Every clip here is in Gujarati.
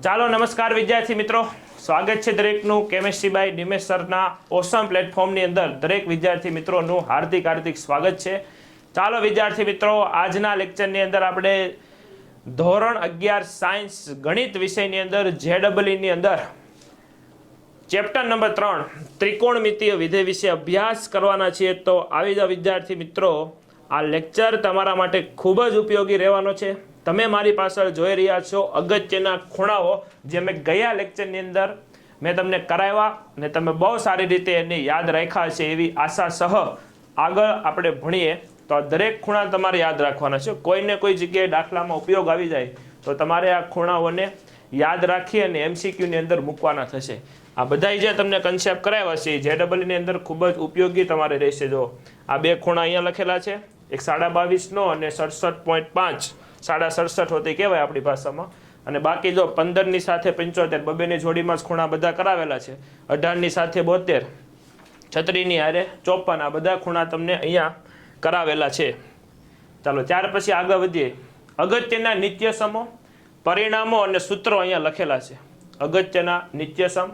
ચાલો નમસ્કાર વિદ્યાર્થી મિત્રો, સ્વાગત છે દરેકનું કેમેસ્ટ્રી બાય નિમેશ સરના ઓસમ પ્લેટફોર્મની અંદર દરેક વિદ્યાર્થી મિત્રોનું હાર્દિક સ્વાગત છે। ચાલો વિદ્યાર્થી મિત્રો, આજના લેક્ચરની અંદર આપણે ધોરણ 11 સાયન્સ ગણિત વિષયની અંદર જેડબલની અંદર ચેપ્ટર નંબર 3 ત્રિકોણમિતીય વિધેય વિશે અભ્યાસ કરવાના છીએ। તો આવી જાવ વિદ્યાર્થી મિત્રો, આ લેક્ચર તમારા માટે ખૂબ જ ઉપયોગી રહેવાનો છે। તમે મારી પાછળ જોઈ રહ્યા છો અગત્યના ખૂણાઓ જે મેં ગયા લેક્ચરની અંદર મેં તમને કરાવ્યા અને તમે બહુ સારી રીતે એને યાદ રાખ્યા છે એવી આશા સહ આગળ આપણે ભણીએ તો આ દરેક ખૂણા તમારે યાદ રાખવાના છે। કોઈને કોઈ જગ્યાએ દાખલામાં ઉપયોગ આવી જાય તો તમારે આ ખૂણાઓને યાદ રાખી અને એમસીક્યુની અંદર મૂકવાના થશે। આ બધા જે તમને કન્સેપ્ટ કરાવ્યા છે જેડબલની અંદર ખૂબ જ ઉપયોગી તમારે રહેશે। જો આ બે ખૂણા અહીંયા લખેલા છે, એક 22.5 અને 67.5, 67.5 હોતી કહેવાય આપણી ભાષામાં, અને બાકી જો 15 ની સાથે 75 બબેની જોડીમાં જ ખૂણા બધા કરાવેલા છે, 18 ની સાથે 72, 36 ની હારે 54, આ બધા ખૂણા તમને અહીંયા કરાવેલા છે। ચાલો ત્યાર પછી આગળ વધીએ। અગત્યના નિત્યસમો, પરિણામો અને સૂત્રો અહીંયા લખેલા છે। અગત્યના નિત્યસમ,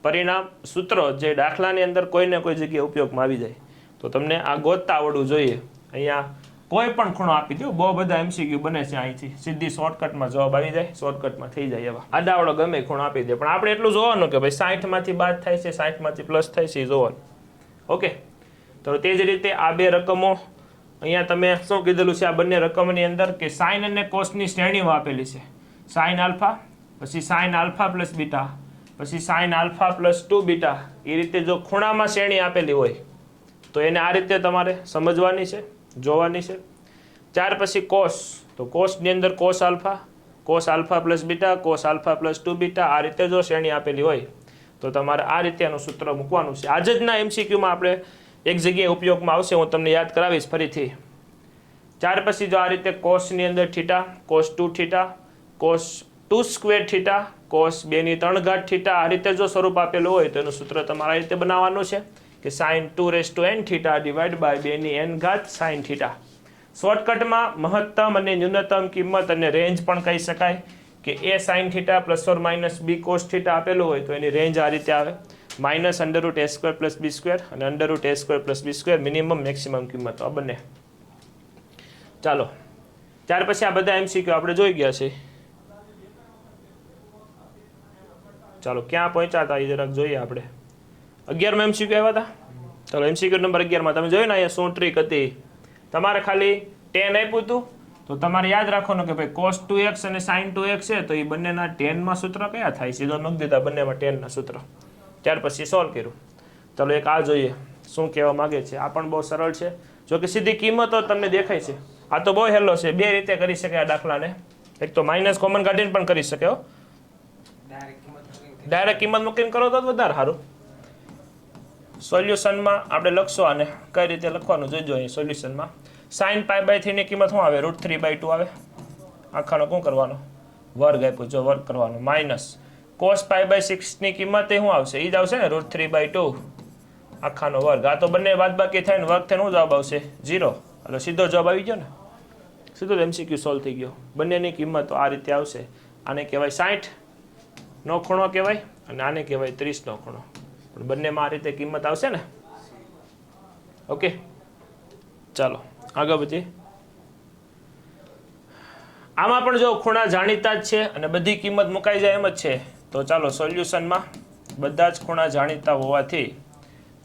પરિણામ, સૂત્રો જે દાખલાની અંદર કોઈને કોઈ જગ્યાએ ઉપયોગમાં આવી જાય તો તમને આ ગોતતા આવડવું જોઈએ। અહીંયા કોઈ પણ ખૂણો આપી દો, બહુ બધા એમસીક્યુ બને છે, અહીંથી સીધી શોર્ટકટમાં જવાબ આવી જાય, શોર્ટકટમાં થઈ જાય એવા આડાવડો ગમે ખૂણો આપી દે, પણ આપણે એટલું જોવાનું કે ભાઈ 60 માંથી બાદ થાય છે, 60 માંથી પ્લસ થાય છે એ જોવાનું। ઓકે, તો તે જ રીતે આ બે રકમો અહીંયા તમે શું કીધેલું છે, આ બંને રકમની અંદર કે સાઇન અને કોસની શ્રેણીઓ આપેલી છે। સાઇન આલ્ફા, પછી સાઇન આલ્ફા પ્લસ બીટા, પછી સાઇન આલ્ફા પ્લસ 2 બીટા, એ રીતે જો ખૂણામાં શ્રેણી આપેલી હોય તો એને આ રીતે તમારે સમજવાની છે, જોવાની છે। ત્યાર પછી કોસ, તો કોસની અંદર cos alpha plus beta, cos alpha plus 2 beta, આ રીતે જો શ્રેણી આપેલી હોય તો તમારે આ રીતે એનું સૂત્ર મૂકવાનું છે। આજે જના એમસીક્યુમાં આપણે એક જગ્યાએ ઉપયોગમાં આવશે, હું તમને યાદ કરાવીશ ફરીથી। ત્યાર પછી જો આ રીતે કોસની અંદર theta, cos 2 theta, cos 2 square theta, cos 2 ની 3 ઘાત થીટા, આ રીતે જો સ્વરૂપ આપેલું હોય તો એનું સૂત્ર તમારે આ રીતે બનાવવાનું છે કે sign 2n theta divide by 2 ની n ઘાત સાઇન થીટા। શોર્ટકટમાં મહત્તમ અને ન્યૂનતમ કિંમત અને રેન્જ પણ કહી શકાય કે a sine theta plus or minus b cos theta આપેલું હોય તો એની રેન્જ આ રીતે આવે, minus under root a square plus b square અને under root a square plus b square, minimum maximum કિંમત આ બંને। ચાલો ત્યાર પછી આ બધા એમસીક્યુ આપણે જોઈ ગયા છે। ચાલો ક્યાં પહોંચ્યા હતા એ જરાક જોઈએ આપણે। 11માં એમસીક્યુ આવ્યા હતા। ચાલો એમસીક્યુ નંબર 11 માં તમે જોયું ને અહીંયા શું ટ્રીક હતી, તમારે ખાલી tan આપ્યું હતું તો તમારે યાદ રાખવાનું કે ભાઈ cos 2x અને sin 2x છે તો એ બંનેના tan માં સૂત્ર કયા થાય, સીધો મૂકી દીધા બંનેમાં tan ના સૂત્ર। ત્યાર પછી સોલ્વ કર્યું। ચાલો એક આ જોઈએ શું કહેવા માંગે છે, આ પણ બહુ સરળ છે, જો કે સીધી કિંમતો તમને દેખાય છે। આ તો બહુ હેલો છે, બે રીતે કરી શકે આ દાખલાને, એક તો માઇનસ કોમન કાઢીને પણ કરી શકે હો, ડાયરેક્ટ કિંમત મૂકીને કરો તો વધારે સારું। સોલ્યુશનમાં આપણે લખશો આને કઈ રીતે લખવાનું જોઈજો। અહીં સોલ્યુશનમાં sin π/3 ની કિંમત શું આવે, √3/2 આવે, આખાનો શું કરવાનો વર્ગ આપ્યો જો વર્ગ કરવાનો, માઇનસ cos π/6 ની કિંમત એ શું આવશે, એ જ આવશે ને √3/2 આખાનો વર્ગ। આ તો બંને બાદબાકી થાય ને વર્ગ થઈને શું જવાબ આવશે 0, એટલે સીધો જવાબ આવી ગયો ને, સીધો એમસીક્યુ સોલ્વ થઈ ગયો। બંનેની કિંમતો આ રીતે આવશે। આને કહેવાય 60 નો ખૂણો કહેવાય અને આને કહેવાય 30 નો ખૂણો, પણ બંનેમાં આ રીતે કિંમત આવશે ને। ઓકે ચાલો આગળ વધીએ। આમાં પણ જો ખૂણા જાણીતા જ છે અને બધી કિંમત મુકાઈ જાય એમ જ છે, તો ચાલો સોલ્યુશનમાં બધા જ ખૂણા જાણીતા હોવાથી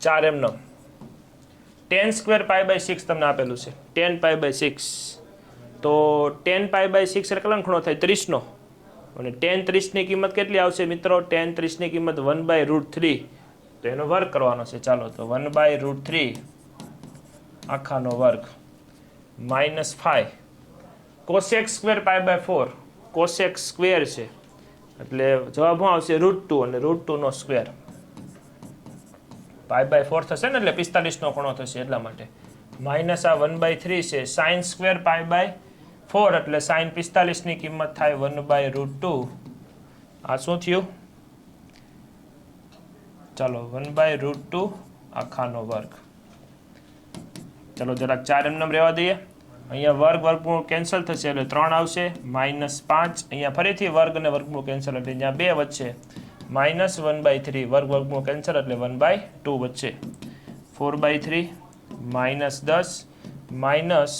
4 એમનો tan સ્ક્વેર π/6 તમને આપેલું છે, tan π/6, તો tan π/6 એટલે કેટલાનો ખૂણો થાય 30 નો, અને tan 30 ની કિંમત કેટલી આવશે મિત્રો, tan 30 ની કિંમત 1/√3, તો એનો વર્ગ કરવાનો છે। ચાલો તો 1/√3 આખાનો વર્ગ minus 5 cosec square π/4, cosec square છે એટલે જવાબ શું આવશે √2 અને √2 નો સ્ક્વેર, π/4 થશે ને એટલે 45 નો ખૂણો થશે એટલા માટે, માઇનસ આ 1/3 છે sin સ્ક્વેર π/4 એટલે sin 45 ની કિંમત થાય 1/√2, આ શું થયું ચાલો 1/√2 આખાનો વર્ગ। ચલો જરાક 4 એમનેમ રહેવા દઈએ। અહીંયા વર્ગ વર્ગમૂળ કેન્સલ થશે એટલે 3 આવશે -5 અહીંયા ફરીથી વર્ગ અને વર્ગમૂળ કેન્સલ એટલે અહીંયા 2 વચ્ચે -1/3 વર્ગ વર્ગમૂળ કેન્સલ એટલે 1/2 વચ્ચે 4/3 -10 માઇનસ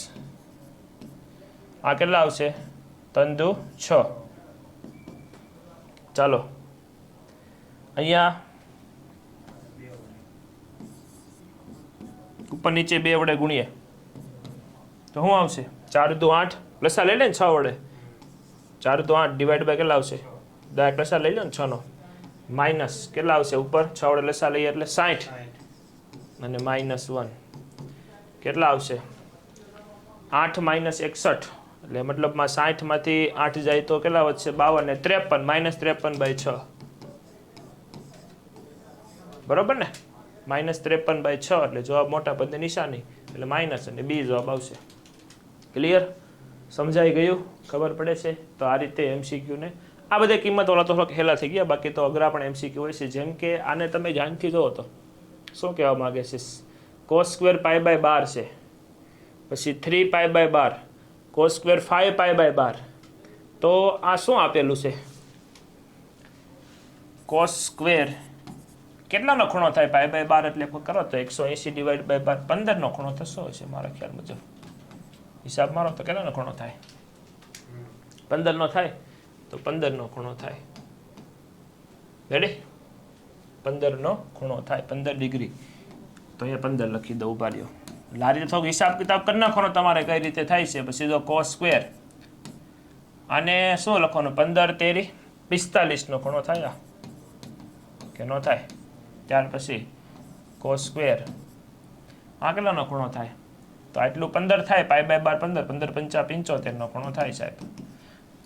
આ કેટલા આવશે 3 દુ 6 ચાલો અહીંયા ઉપર નીચે 2 વડે ગુણીએ તો શું આવશે 4 દુ 8 લસા લઈ લે ને 6 વડે 4 દુ 8 ડિવાઈડ બાય કેટલા આવશે ડાયરેક્ટ લસા લઈ લો ને 6 નો માઇનસ કેટલા આવશે ઉપર 6 વડે લસા લઈએ એટલે 60 અને -1 કેટલા આવશે 8 - 61 એટલે મતલબમાં 60 માંથી 8 જાય તો કેટલા વધશે 52 અને 53 -53/6 બરોબર ને -53/6 એટલે જવાબ મોટા પદની નિશાની એટલે માઇનસ અને બી જવાબ આવશે ક્લિયર સમજાઈ ગયું ખબર પડે છે તો આ રીતે એમસીક્યુ ને આ બધી કિંમત ઓલા તો થોડાક હેલા થઈ ગયા બાકી તો અઘરા પણ એમસીક્યુ હોય છે જેમ કે આને તમે ધ્યાનથી જોવો તો શું કહેવા માંગે છે cos² π/12 છે પછી 3 π/12 cos² 5 π/12 તો આ શું આપેલું છે cos² કેટલાનો ખૂણો થાય π/12 એટલે કરો તો 180 ડિવાઈડ બાય 12 15 નો ખૂણો થશે હશે મારા ખ્યાલ મુજબ હિસાબ મારો તો કેટલાનો ખૂણો થાય 15 નો થાય તો 15 નો ખૂણો થાય રેડી 15 નો ખૂણો થાય 15 ડિગ્રી તો અહીંયા 15 લખી દઉં ઉભા રહ્યો લારી થોડો હિસાબ કિતાબ કરી નાખવાનો તમારે કઈ રીતે થાય છે પછી જો cos² અને શું લખવાનું 15 તેરી 45 નો ખૂણો થાય કે નો થાય ત્યાર પછી cos² આ કેટલાનો ખૂણો થાય તો આટલું 15 થાય π/12 15 15 5 75 નો ખૂણો થાય સાહેબ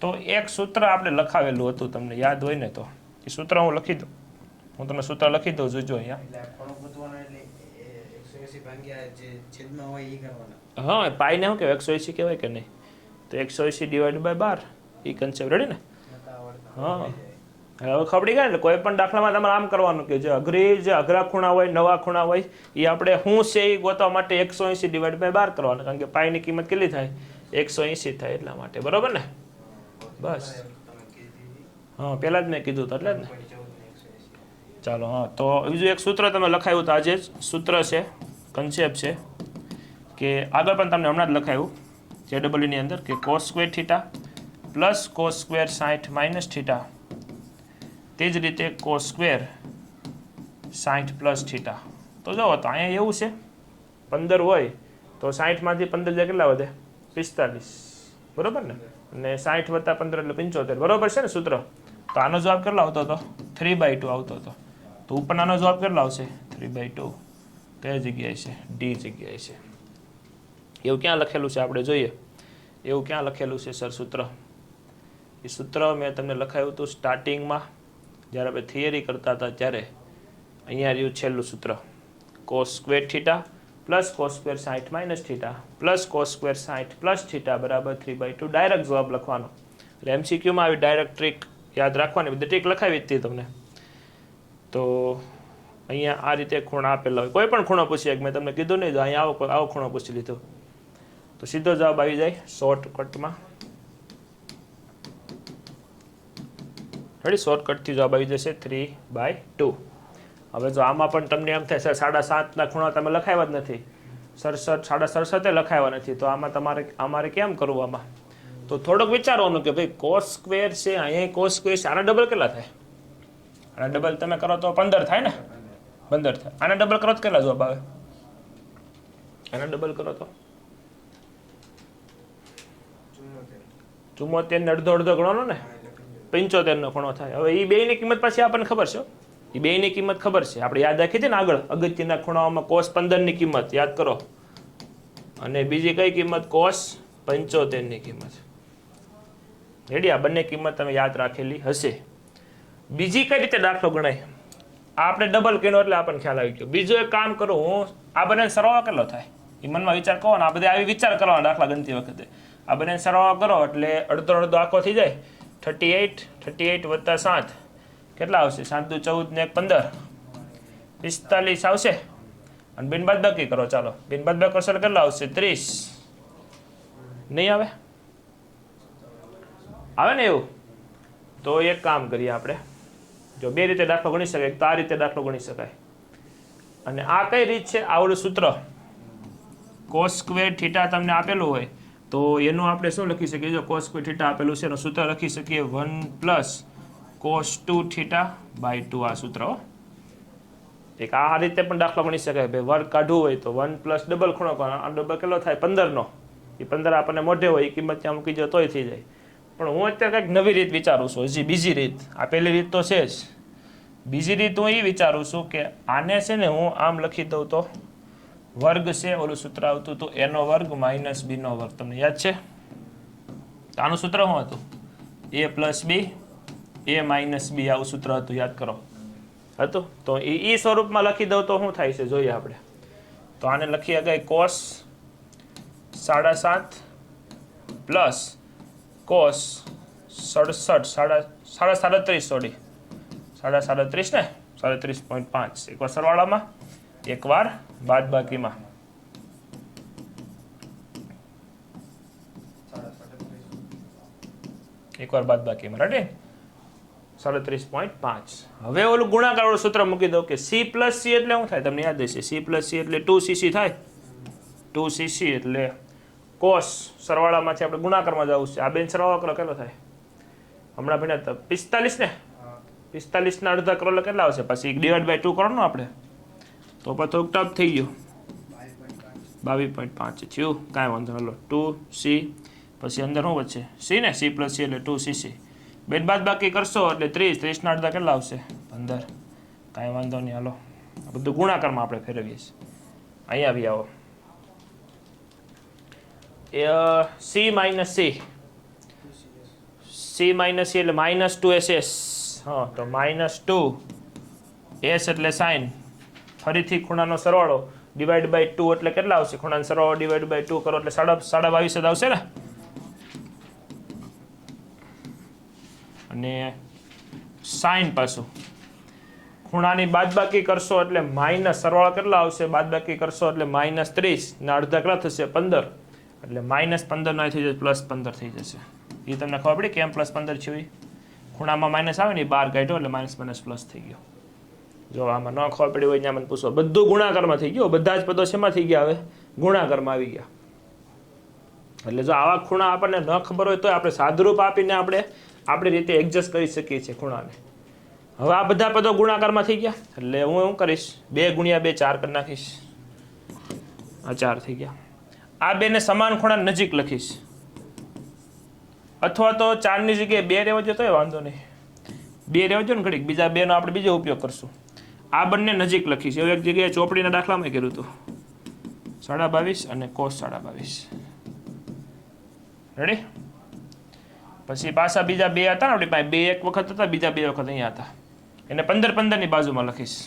તો એક સૂત્ર આપણે લખાવેલું હતું તમને યાદ હોય ને તો એ સૂત્ર હું લખી દઉં હું તમને સૂત્ર લખી દઉં જોજો અહીંયા હા પાઈ ને શું કહેવાય 180 કહેવાય કે નહીં તો 180 ડિવાઈડ બાય 12 એ કન્સેપ્ટ રેડી ને હા હવે ખબડી ગયા ને કોઈ પણ દાખલામાં તમારે આમ કરવાનું કે જે અઘરા ખૂણા હોય નવા ખૂણા હોય એ આપણે શું છે એ ગોતવા માટે 180 ડિવાઈડ બાય 12 કરવાનું કારણ કે પાઈની કિંમત કેટલી થાય 180 થાય એટલા માટે બરોબર ને બસ હા પહેલા જ મેં કીધું તો એટલે જ ને ચાલો હા તો બીજું એક સૂત્ર તમે લખાયું તો આજે જ સૂત્ર છે કન્સેપ્ટ છે કે આગળ પણ તમને હમણાં જ લખાયું JEE ની અંદર કે cos² θ પ્લસ cos² 60 માઇનસ θ તે જ રીતે cos² 60 પ્લસ θ તો જુઓ તો અહીંયા એવું છે 15 હોય તો 60 માંથી 15 જે કેટલા વધે 45 બરોબર ને અને 60 વત્તા 15 એટલે 75 બરોબર છે ને સૂત્ર તો આનો જવાબ કેટલો આવતો હતો 3/2 આવતો હતો તો ઉપરનો જવાબ કેટલો આવશે 3/2 કઈ જગ્યાએ છે ડી જગ્યાએ છે એવું ક્યાં લખેલું છે આપણે જોઈએ એવું ક્યાં લખેલું છે સર સૂત્ર એ સૂત્ર મેં તમને લખાયું હતું સ્ટાર્ટિંગમાં જ્યારે આપણે થિયરી કરતા હતા ત્યારે અહીંયા રહ્યું છેલ્લું સૂત્ર cos² θ plus cos² 60 minus θ plus cos² 60 plus θ બરાબર 3/2 ડાયરેક્ટ જવાબ લખવાનો એટલે એમસીક્યુમાં આવી ડાયરેક્ટ ટ્રીક યાદ રાખવાની બધી ટ્રીક લખાવી હતી તમને તો અહીંયા આ રીતે ખૂણા આપેલા હોય કોઈ પણ ખૂણો પૂછીએ મેં તમને કીધું નહીં અહીંયા આવો ખૂણો પૂછી લીધો તો સીધો જવાબ આવી જાય શોર્ટકટમાં રેડી શોર્ટકટથી જવાબ આવી જશે 3/2 હવે જો આમાં પણ તમને એમ થાય સર 7.5 ખૂણા તમે લખાવ્યા જ નથી 67 લખાવ્યા નથી તો આમાં અમારે કેમ કરવું આમાં તો થોડુંક વિચારવાનું કે ભાઈ cos² છે અહીંયા cos² છે આના ડબલ કેટલા થાય આના ડબલ તમે કરો તો 15 થાય ને 15 થાય આના ડબલ કરો તો કેટલા જવાબ આવે આના ડબલ કરો તો 74 ને અડધો ગણવાનો ને 75 નો ખૂણો થાય હવે એ બેયની કિંમત પાછી આપણને ખબર છે એ બેયની કિંમત ખબર છે આપણે યાદ રાખી હતી ને આગળ અગત્યના ખૂણાઓમાં cos 15 ની કિંમત યાદ કરો અને બીજી કઈ કિંમત cos 75 ની કિંમત રેડી આ બંને કિંમત તમે યાદ રાખેલી હશે બીજી કઈ રીતે દાખલો ગણાય આપણે ડબલ કર્યો એટલે આપણને ખ્યાલ આવી ગયો બીજું એક કામ કરું હું આ બંને સરવાળો કેટલો થાય એ મનમાં વિચાર કરો ને આ બધે આવી વિચાર કરવાનો દાખલા ગણતી વખતે આ બંને સરવાળો કરો એટલે અડધો આખો થઈ જાય 38 વત્તા 7 કેટલા આવશે 7 દુ 14 ને 1 15 45 આવશે અને બિન બાદબાકી કરો ચાલો બિન બાદબાકી કરશો કેટલા આવશે 30 નહીં આવે? આવે ને એવું? તો એક કામ કરીએ આપણે, જો બે રીતે દાખલો ગણી શકાય, તો આ રીતે દાખલો ગણી શકાય. અને આ કઈ રીત છે? આવડું સૂત્ર cos સ્ક્વેર થીટા તમને આપેલું હોય તો એનું આપણે શું લખી શકીએ? જો cos સ્ક્વેર થીટા આપેલું છે એનું સૂત્ર લખી શકીએ 1 + cos 2 થીટા બાય 2. આ સૂત્ર એક આ રીતે પણ દાખલો ગણી શકાય. ભાઈ વર્ગ કાઢવું હોય તો 1 + ડબલ ખૂણો કરો, આ ડબલ કેટલો થાય? 15નો. એ 15 આપણને મોઢે હોય, એ કિંમત ત્યાં મૂકી દો તોય થઈ જાય. પણ હું અત્યારે કંઈક નવી રીત વિચારું છું, હજી બીજી રીત. આ પહેલી રીત તો છે જ, બીજી રીત હું એ વિચારું છું કે આને છે ને હું આમ લખી દઉં તો વર્ગ છે, ઓલું સૂત્ર આવતું હતું a² - b². તમને યાદ છે? આનું સૂત્ર શું હતું? a + b a - b. આવું સૂત્ર હતું, યાદ કરો. હતું તો એ સ્વરૂપમાં લખી દઉં તો શું થાય છે જોઈએ આપણે. તો આને લખી શકાય cos 7.5 + cos 37 37 ને 37.5. એકવાર સરવાળામાં, એકવાર બાદબાકીમાં. એકવાર બાદબાકીમાં, રાઈટ? 37.5. હવે ઓલું ગુણાકાર વાળું સૂત્ર મૂકી દો કે c + c એટલે શું થાય? તમને યાદ હશે, c + c એટલે 2cc થાય. 2cc એટલે cos સરવાળામાંથી આપણે ગુણાકારમાં જવું છે. આ બેન સરવાળો કરો કેટલો થાય? હમણાં ભણ્યા 45 ને 45 ના અડધા કરો એટલે કેટલા આવશે? પછી /2 કરો ને આપણે, તો પછી થોડુંક ટફ થઈ ગયું. 22.5 થયું, કાંઈ વાંધો નહીં. 2c પછી અંદર શું વચ્ચે? c ને, c + c એટલે 2cc. બેન બાદ બાકી કરશો એટલે 30 ના અડધા કેટલા આવશે? 15. કાંઈ વાંધો નહીં, હાલો આ બધું ગુણાકારમાં આપણે ફેરવીએ છીએ. અહીંયા આવી આવો. c - c એટલે -2ss. હા, તો -2s એટલે sin. ફરીથી ખૂણાનો સરવાળો /2 એટલે કેટલા આવશે? ખૂણાનો સરવાળો /2 કરો એટલે 22.5 જ આવશે ને. અને sin પાછું ખૂણાની બાદબાકી કરશો એટલે માઇનસ, સરવાળો કેટલા આવશે? બાદબાકી કરશો એટલે -30 ના અડધા કેટલા થશે? 15. એટલે -15 ના થઈ જશે, +15 થઈ જશે. એ તમને ખબર પડી કેમ +15 થયું? ખૂણામાં માઇનસ આવે ને, બહાર કાઢ્યો એટલે -+ થઈ ગયો. જો આમાં ન ખબર પડી હોય ત્યાં મને પૂછો. બધું ગુણાકારમાં થઈ ગયું, બધા જ પદો શેમાં થઈ ગયા? હવે ગુણાકારમાં આવી ગયા. એટલે જો આવા ખૂણા આપણને ન ખબર હોય તો આપણે સાદુરૂપ આપીને આપણે આપણી રીતે એડજસ્ટ કરી શકીએ છીએ ખૂણાને. હવે આ બધા પદો ગુણાકારમાં થઈ ગયા એટલે હું શું કરીશ? 2 × 2 4 કરી નાખીશ. આ 4 થઈ ગયા. આ બેને સમાન ખૂણા નજીક લખીશ, અથવા તો 4 ની જગ્યાએ 2 રહેવા જોઈએ તોય વાંધો નહીં. 2 રહેવા જોઈએ ને ઘડીક, બીજા 2 નો આપણે બીજો ઉપયોગ કરશું. આ બંને નજીક લખીશ. એવું એક જગ્યાએ ચોપડીના દાખલામાં કર્યું હતું, 22.5 અને cos 22. રેડી? પછી પાછા બીજા 2 હતા ને આપણી પાસે, 2 એક વખત હતા, બીજા 2 વખત અહીંયા હતા. એને 15 ની બાજુમાં લખીશ.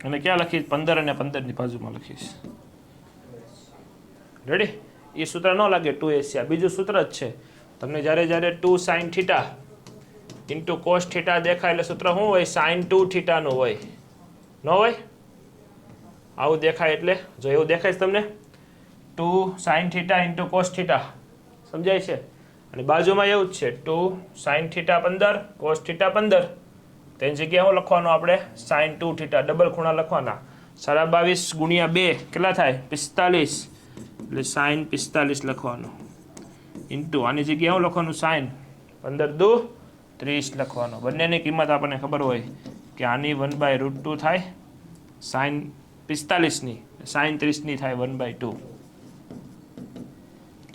અને ક્યાં લખીશ? 15 અને 15 ની બાજુમાં લખીશ. રેડી? એ સૂત્ર ન લાગે 2s છે, બીજું સૂત્ર જ છે. તમને જ્યારે 2 sin θ * cos θ દેખાય એટલે સૂત્ર શું હોય? sin 2 θ નું હોય. ન હોય? આવું દેખાય એટલે જો એવું દેખાય છે તમને 2 sin θ * cos θ, સમજાય છે? અને બાજુમાં એવું જ છે 2 sin θ 15 cos θ 15. તેની જગ્યાએ શું લખવાનું આપણે? sin 2 θ. ડબલ ખૂણા લખવાના. 22 × 2 કેટલા થાય? 45. એટલે sin 45 લખવાનું. આની જગ્યાએ શું લખવાનું? sin 15 દુ 30 લખવાનું. બંનેની કિંમત આપણને ખબર હોય કે આની 1/√2 થાય, sin 45 ની, sin 30 ની થાય 1/2.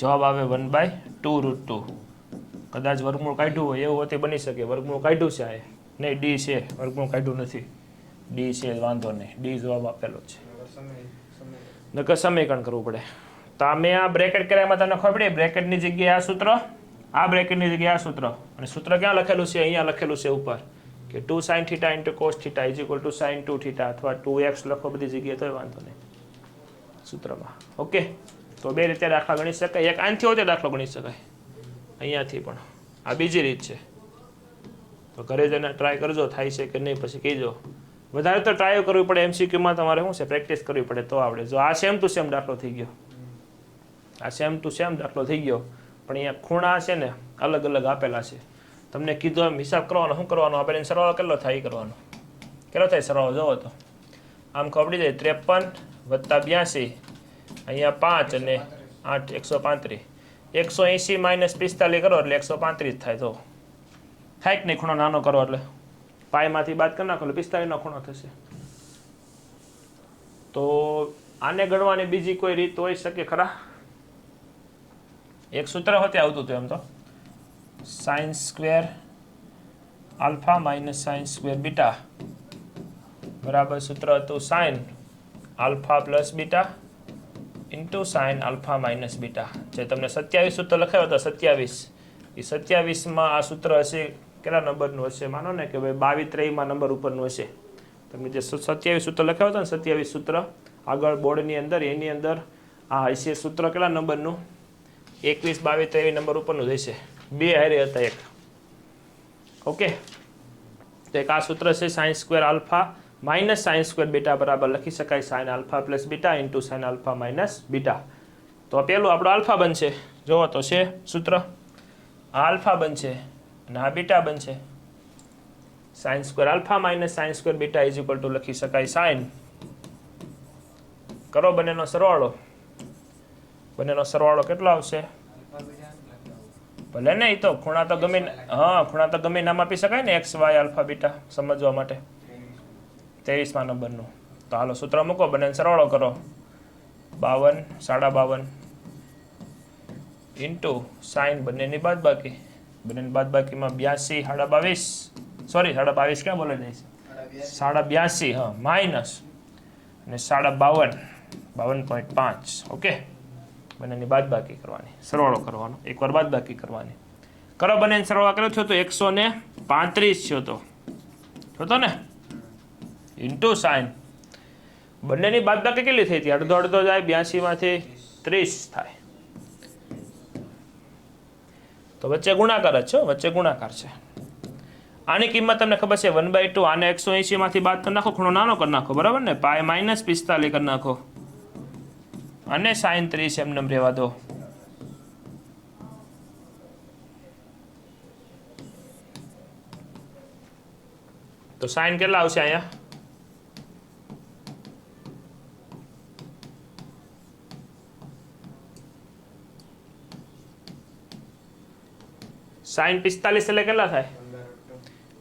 જવાબ આવે 1/2√2. કદાચ વર્ગમૂળ કાઢ્યું હોય એવું હોતે બની શકે. વર્ગમૂળ કાઢ્યું છે આ નહીં, ડી છે. વર્ગમૂળ કાઢ્યું નથી, ડી છે, વાંધો નહીં. ડી જવાબ આપેલો છે. નકર સમીકરણ કરવું પડે. તો મેં આ બ્રેકેટ કર્યામાં તમને ખબર પડી? બ્રેકેટની જગ્યાએ આ સૂત્ર, આ બ્રેકેટની જગ્યાએ આ સૂત્ર. અને સૂત્ર ક્યાં લખેલું છે? અહીંયા લખેલું છે ઉપર કે 2 sin θ * cos θ = sin 2 θ, અથવા 2x લખો બધી જગ્યાએ તોય વાંધો નહીં સૂત્રમાં. ઓકે, તો બે રીતે દાખલા ગણી શકાય. એક આનથી હોતે દાખલો ગણી શકાય, અહીંયાથી પણ. આ બીજી રીત છે. તો ઘરે જઈને ટ્રાય કરજો, થાય છે કે નહીં પછી કહેજો. વધારે તો ટ્રાય કરવી પડે, એમસીક્યુમાં તમારે શું છે પ્રેક્ટિસ કરવી પડે તો આવડે. જો આ સેમ ટુ સેમ દાખલો થઈ ગયો, આ સેમ ટુ સેમ દાખલો થઈ ગયો, પણ અહીંયા ખૂણા છે ને અલગ અલગ આપેલા છે. તમને કીધું એમ હિસાબ કરવાનો, શું કરવાનો આપણે, સરવાળો કેટલો થાય એ કરવાનો. કેટલો થાય સરવાળો જોવો તો આમ ખબર પડી જાય, 53 + 82, અહીંયા 5 અને 8 135. 180 - 45 કરો એટલે 135 થાય. તો થાય કે નહીં, ખૂણો નાનો કરો એટલે પાયમાંથી બાદ કરી નાખો એટલે 45 નો ખૂણો થશે. તો આને ગણવાની બીજી કોઈ રીત હોઈ શકે ખરા? એક સૂત્ર હોતે આવતું હતું એમ તો, sin² α - sin² β બરાબર સૂત્ર હતું sin α + β ઇન્ટુ sin α - β. જે તમને 27 સૂત્ર લખાયો હતો, 27, એ 27માં આ સૂત્ર હશે કેટલા નંબરનું હશે? માનો ને કે ભાઈ 22-23માં નંબર ઉપરનું હશે. તમને જે 27 સૂત્ર લખાયો હતો ને, 27 સૂત્ર આગળ બોર્ડની અંદર, એની અંદર આ હશે સૂત્ર કેટલા નંબરનું? 21, 22, 23 નંબર ઉપરનું જ હશે. બે હારે હતા એક. ઓકે, તો એક આ સૂત્ર છે sin² α - sin² β બરાબર લખી શકાય sin α + β ઇન્ટુ sin α - β. તો પેલું આપણો આલ્ફા બનશે, જોવો તો છે સૂત્ર, આ આલ્ફા બનશે અને આ બીટા બનશે. sin² α - sin² β = લખી શકાય sin, કરો બંનેનો સરવાળો, બંનેનો સરવાળો કેટલો આવશે? ભલે ને, એ તો ખૂણા તો ગમે, હા ખૂણા તો ગમે નામ આપી શકાય ને, x y α β સમજવા માટે. 23મા નંબરનું. તો હાલો સૂત્ર મૂકો, બંને સરવાળો કરો, 52 52 ઇન્ટુ સાઈન બંનેની બાદબાકી, બંનેની બાદબાકીમાં 82 22, સોરી 22 ક્યાં બોલે જાય છે, 82, હા માઇનસ અને 52 52.5. ઓકે, બંનેની બાદબાકી કરવાની, સરવાળો કરવાનો, એકવાર બાદબાકી કરવાની. કરો બંને સરવાળો કર્યો થયો તો 135 થયો તો ને, ઇન્ટુ સાઈન બંનેની બાદબાકી કેટલી થઈ હતી? અડધો અડધો જાય, 82માંથી 30 થાય. તો વચ્ચે ગુણાકાર જ છે, વચ્ચે ગુણાકાર છે. આની કિંમત તમને ખબર છે 1/2. આને 180માંથી બાદ કરી નાખો, ખૂણો નાનો કરી નાખો, બરાબર ને, પાય -45 કરી નાખો અને sin 30 એમને રહેવા દો. તો સાઈન કેટલા આવશે અહીંયા? sin 45 એટલે કેટલા થાય?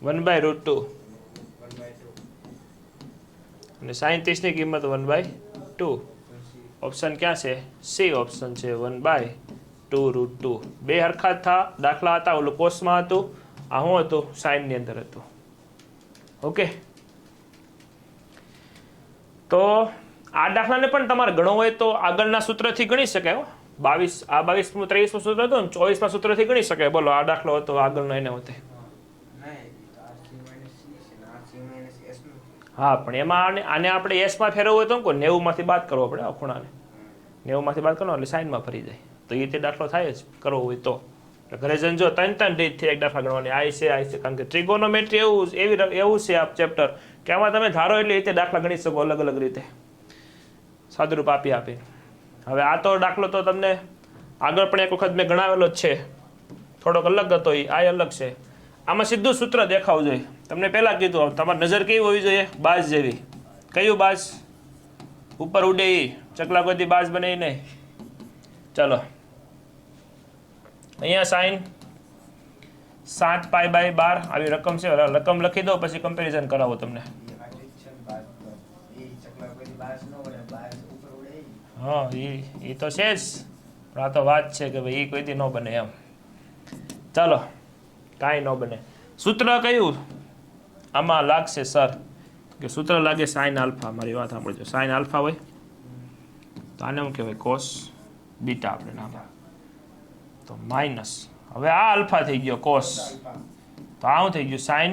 1/√2 અને sin 30 ની કિંમત 1/2. ઓપ્શન ક્યાં છે? સી ઓપ્શન છે, 1/2√2. બે હરખા થા દાખલા હતા, ઓલું કોષમાં હતું, આ શું હતું? સાઈન ની અંદર હતું. ઓકે, તો આ દાખલાને પણ તમારે ગણવો હોય તો આગળના સૂત્રથી ગણી શકાય. 22 આ 22 23 સૂત્ર હતું ને, 24માં સૂત્રથી ગણી શકાય. બોલો, આ દાખલો હતો આગળનો, એને હોતે. હા, પણ એમાં આને આપણે s માં ફેરવવું હોય તો 90 માંથી બાદ કરવો પડે. આ ખૂણાને 90 માંથી બાદ કરવાનો એટલે સાઈનમાં ફરી જાય. તો એ તે દાખલો થાય જ કરવો હોય તો. ઘરે જઈને જો 3 રીતથી એક દાખલા ગણવાની, આ છે, કારણ કે ટ્રિગોનોમેટ્રી એવું છે આ ચેપ્ટર કે આમાં તમે ધારો એટલે રીતે દાખલા ગણી શકો અલગ અલગ રીતે, સાદુરૂપ આપી. હવે આ તો દાખલો તો તમને આગળ પણ એક વખત મેં ગણાવેલો જ છે, થોડોક અલગ હતો, આ અલગ છે. આમાં સીધું સૂત્ર દેખાવું જોઈએ. તમને પહેલા કીધું, તમારી નજર કેવી હોવી જોઈએ? બાજ જેવી. કયું બાજ? ઉપર ઉડે એ ચકલા કોઈ બાજ બને નહીં. ચલો, અહીંયા સાઈન 7π/12 આવી રકમ છે, રકમ લખી દો, પછી કમ્પેરિઝન કરાવો તમને. હા, એ તો છે જ, પણ આ તો વાત છે કે ભાઈ એ કોઈથી ન બને એમ. ચાલો, કાંઈ ન બને. સૂત્ર કયું આમાં લાગશે સર? કે સૂત્ર લાગે સાઇન આલ્ફા. મારી વાત સાંભળજો, સાઇન આલ્ફા હોય તો આને શું કહેવાય? કોસ બીટા આપણે નામ. તો માઇનસ, હવે આ આલ્ફા થઈ ગયો કોસ, તો આ શું થઈ ગયું? સાઇન.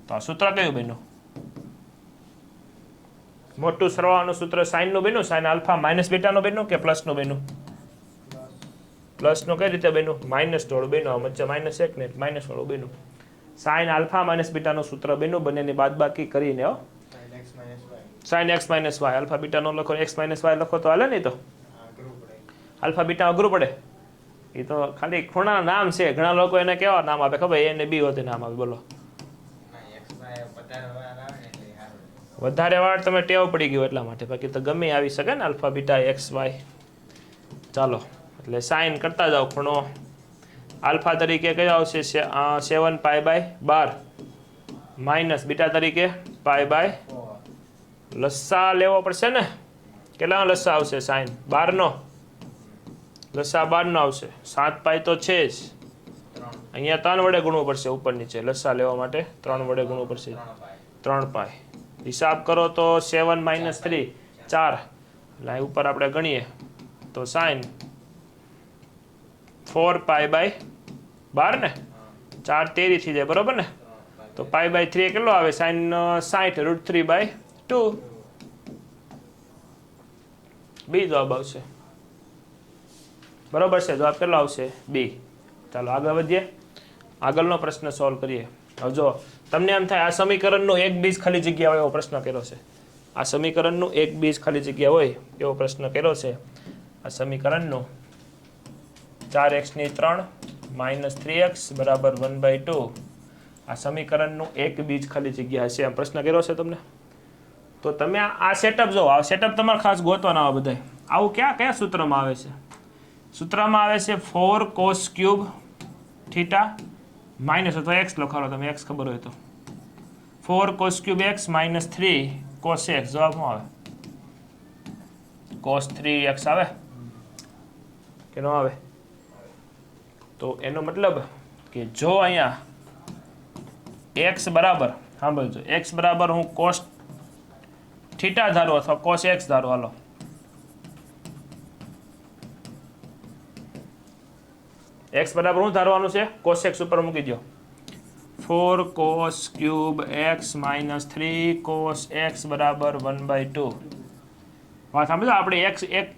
તો આ સૂત્ર કયું બન્યું? મોટું સરવાળાનું સૂત્ર સાઇનનું બન્યું, સાઇન આલ્ફા માઇનસ બીટાનું બન્યું કે પ્લસનું બન્યું? પ્લસનું કઈ રીતે બન્યું? માઇનસ વાળું બન્યું, વચ્ચે -1 ને -વાળું બન્યું. સાઇન આલ્ફા માઇનસ બીટાનું સૂત્ર બન્યું, બંનેની બાદબાકી કરીને. Sine x minus y. Alpha beta નો લખો, એક્સ માઇનસ વાય લખો તો હાલે નહીં? તો આલ્ફા બીટા અઘરું પડે. એ તો ખાલી ખૂણાના નામ છે. ઘણા લોકો એને કેવા નામ આપે ખબર? એ ને બી હોતે નામ આપે. બોલો, વધારે વાર તમે ટેવ પડી ગયો એટલા માટે. બાકી તો ગમે આવી શકે ને આલ્ફા બીટા એક્સ વાય. ચાલો, એટલે સાઇન કરતા જાઓ. ખૂણો આલ્ફા તરીકે કયો આવશે? 7 પાઈ બાય 12 માઇનસ બીટા તરીકે પાઈ બાય. લસ્સા લેવો પડશે ને. કેટલાનો લસ્સા આવશે? સાઇન 12 નો લસ્સા 12 નો આવશે. 7 પાઈ તો છે જ. અહીંયા 3 વડે ગુણવું પડશે ઉપર નીચે. લસ્સા લેવા માટે 3 વડે ગુણવું પડશે. 3 પાઈ. હિસાબ કરો તો 7 માઇનસ 3 4. એટલે ઉપર આપણે ગણીએ તો સાઇન 4 પાઈ બાય 12 ને 4 13 થઈ જાય, બરોબર ને? તો પાઈ બાય 3 કેટલો આવે? Sign 60 √3 by 2. બી જવાબ આવશે. બરોબર છે? જવાબ કેટલો આવશે? બી. ચાલો આગળ વધીએ, આગળનો પ્રશ્ન સોલ્વ કરીએ. હવે જો તમને એમ થાય આ સમીકરણનું એક બીજ ખાલી જગ્યા હોય એવો પ્રશ્ન કર્યો છે. આ સમીકરણનું એક બીજ ખાલી જગ્યા હોય એવો પ્રશ્ન કર્યો છે. આ સમીકરણનું 4x3 - 3x બરાબર 1/2. આ સમીકરણનું એક બીજ ખાલી જગ્યા હશે એમ પ્રશ્ન કર્યો છે તમને. તો તમે આ સેટઅપ જો, આ સેટઅપ તમારે ખાસ ગોતવાના આવે બધા. આવું કયા સૂત્રમાં આવે છે? સૂત્રમાં આવે છે 4 cos ક્યુબ થીટા માઇનસ, અથવા એક્સ લખાવો તમે, એક્સ ખબર હોય તો 4 cos cube x minus 3 cos x. જવાબ શું આવે? cos 3x આવે કે ન આવે? તો એનો મતલબ કે જો અહીંયા x બરાબર, સાંભળજો, x બરાબર હું cos થીટા ધારો અથવા cos x ધારો. હાલો, x બરાબર શું ધારવાનું છે? cos x ઉપર મૂકી દો. 4 cos cube x minus 3 cos x બરાબર 1/2. વાત સાંભળો, આપણે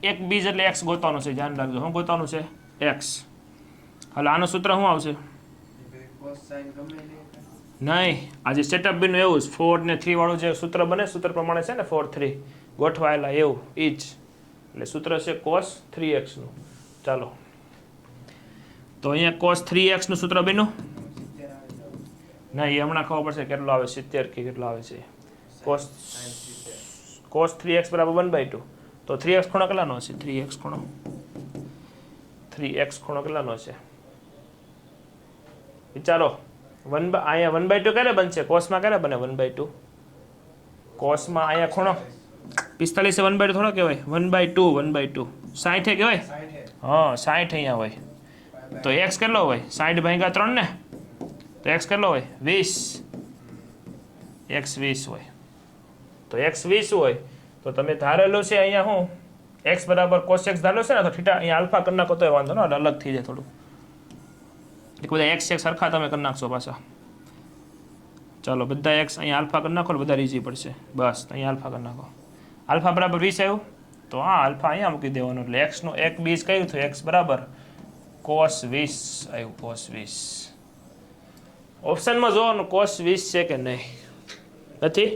એક બીજ એટલે x ગોતવાનું છે. ધ્યાન રાખજો, શું ગોતવાનું છે? x. હાલ આનું સૂત્ર શું આવશે? નહીં, આજે સેટઅપ બીનું એવું જ 4 ને 3 વાળું જે સૂત્ર બને, સૂત્ર પ્રમાણે છે ને 4 3 ગોઠવાયેલા એવું એ જ. એટલે સૂત્ર છે cos 3x નું. ચાલો, તો અહીંયા cos 3x નું સૂત્ર બન્યું. ના, એ હમણાં ખબર પડશે કેટલો આવે. 70 કે કેટલો આવે છે? cos 3x બરાબર 1/2. તો 3x ખૂણો કેટલાનો હશે? 3x ખૂણો કેટલાનો હશે? વિચારો. અહીંયા 1/2 ક્યારે બનશે? કોસમાં ક્યારે બને 1/2? કોસમાં અહીંયા ખૂણો 45 1/2 થોડો કહેવાય. 1/2 1/2 60 કહેવાય. હા, 60 અહીંયા હોય. તો x કેટલો હોય? 60 ભાગ્યા 3 ને. તો x કેટલો હોય? 20. x 20 હોય. તો x 20 હોય તો તમે ધારેલું છે અહીંયા હું x બરાબર cos x ધારેલું છે ને, તો થીટા અહીંયા આલ્ફા કરી નાખો તો વાંધો ન, અલગ થઈ જાય થોડું. એક બધા x સરખા તમે કરી નાખશો પાછા. ચાલો, બધા x અહીંયા આલ્ફા કરી નાખો, બધા ઇઝી પડશે. બસ અહીંયા આલ્ફા કરી નાખો. આલ્ફા બરાબર 20 આવ્યું તો હા, આલ્ફા અહીંયા મૂકી દેવાનું. એટલે x નું એક બીજ કયું થયું? x બરાબર cos 20 આવ્યું. cos 20 ઓપ્શનમાં જોવાનું cos 20 છે કે નહીં. નથી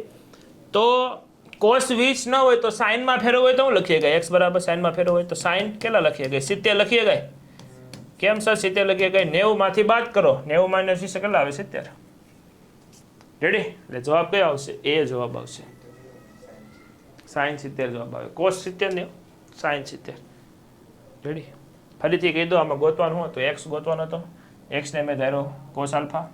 તો cos 20 ન હોય તો સાઇનમાં ફેરવું હોય તો હું લખીએ ગયા? x બરાબર સાઇનમાં ફેરવું હોય તો સાઇન કેટલા લખીએ ગયા? 70 લખીએ ગયા. કેમ સર 70 લખીએ ગયા? 90 માંથી બાદ કરો. 90 માઇનસ 20 કેટલા આવે? 70. રેડી? એટલે જવાબ કયો આવશે? એ જવાબ આવશે. સાઇન 70 જવાબ આવે. cos 70 ને સાઇન 70. રેડી? ફરીથી કહી દો, આમાં ગોતવાનું હોય તો x ગોતવાનો હતો. x ને મેં ધાર્યો cos આલ્ફા.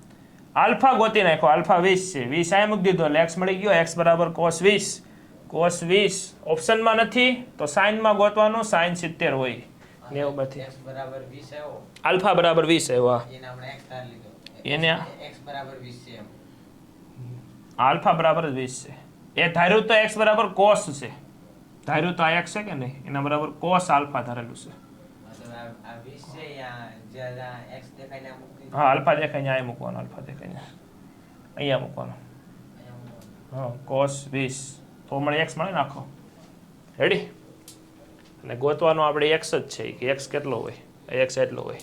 આલ્ફા ગોતી નાખો. આલ્ફા 20 છે. 20 આ મૂકી દીધો એટલે x મળી ગયો. x બરાબર cos 20. cos 20 ઓપ્શનમાં નથી તો સાઇનમાં ગોતવાનું. સાઇન 70 હોય 90 માંથી. x બરાબર 20 આવ્યો. આલ્ફા બરાબર 20 આવ્યો. એને આપણે x ધાર લીધો. એને x બરાબર 20 છે એમ. આલ્ફા બરાબર 20 છે. એ ધાર્યું તો x બરાબર cos છે. ધાર્યું તો આ x છે કે નહીં? એના બરાબર cos આલ્ફા ધારેલું છે. આ 20 છે યા જ્યાં x દેખાય ને મૂકી. હા, આલ્ફા દેખાય ને અહીંયા મૂકવાનો. આલ્ફા દેખાય ને અહીંયા મૂકવાનો. હા, cos 20 તો મળે x મળે નાખો. રેડી? અને ગોતવાનો આપણે x જ છે કે x કેટલો હોય? x એટલો હોય.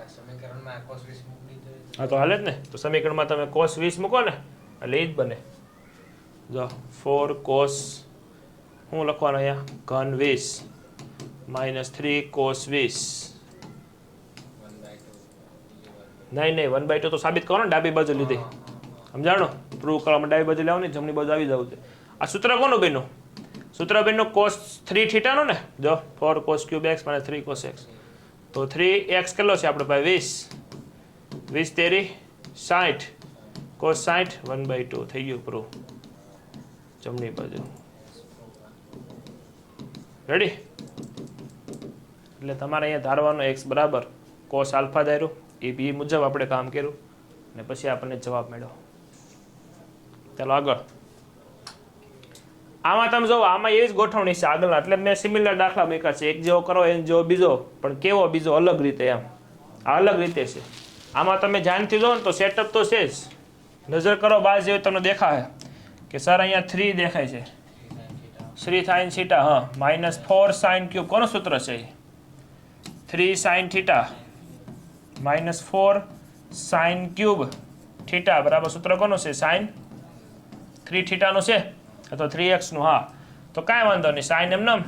સમીકરણમાં cos 20 મૂકી દીધો. હા, તો હાલે જ ને. તો સમીકરણમાં તમે cos 20 મૂકો ને એટલે એ જ બને. જો 4 cos શું લખવાનું અહીંયા ઘન 20 - 3 cos 20 નહીં 1/2 તો સાબિત કરો ને ડાબી બાજુ લીધી સમજાણો પ્રૂવ કરવામાં ડાબી બાજુ લેવાની જમણી બાજુ આવી જવું છે આ સૂત્ર કોનું બન્યું સૂત્ર બન્યું cos 3 થીટાનું ને જો 4 cos cube x - 3 cos x તો 3x કેટલો છે આપણે પાસે 20 20 તેરી 60 cos 60 1/2 થઈ ગયું પ્રૂવ જમણી બાજુ રેડી એટલે તમારે અહીંયા ધારવાનો x બરાબર cos આલ્ફા ધાર્યું એ બી મુજબ આપણે કામ કર્યું અને પછી આપણને જવાબ મળ્યો ચાલો આગળ આમાં તમે જો આમાં એવી જ ગોઠવણી છે આગળ એટલે મેં સિમિલર દાખલા મૂક્યા છે એક જેવો કરો એનો જેવો બીજો પણ કેવો બીજો અલગ રીતે એમ આ અલગ રીતે છે આમાં તમે ધ્યાનથી જો ને તો સેટઅપ તો છે જ નજર કરો બાર જેવું તમને દેખાય કે સર અહીંયા 3 દેખાય છે 3 sin થીટા હા -4 sin ક્યુબ કોનું સૂત્ર છે 3 sin theta -4 sin cube theta બરાબર સૂત્ર કોનું છે sin 3 થીટાનું છે અથવા 3x નું હા તો કાંઈ વાંધો નહીં sin એમનમ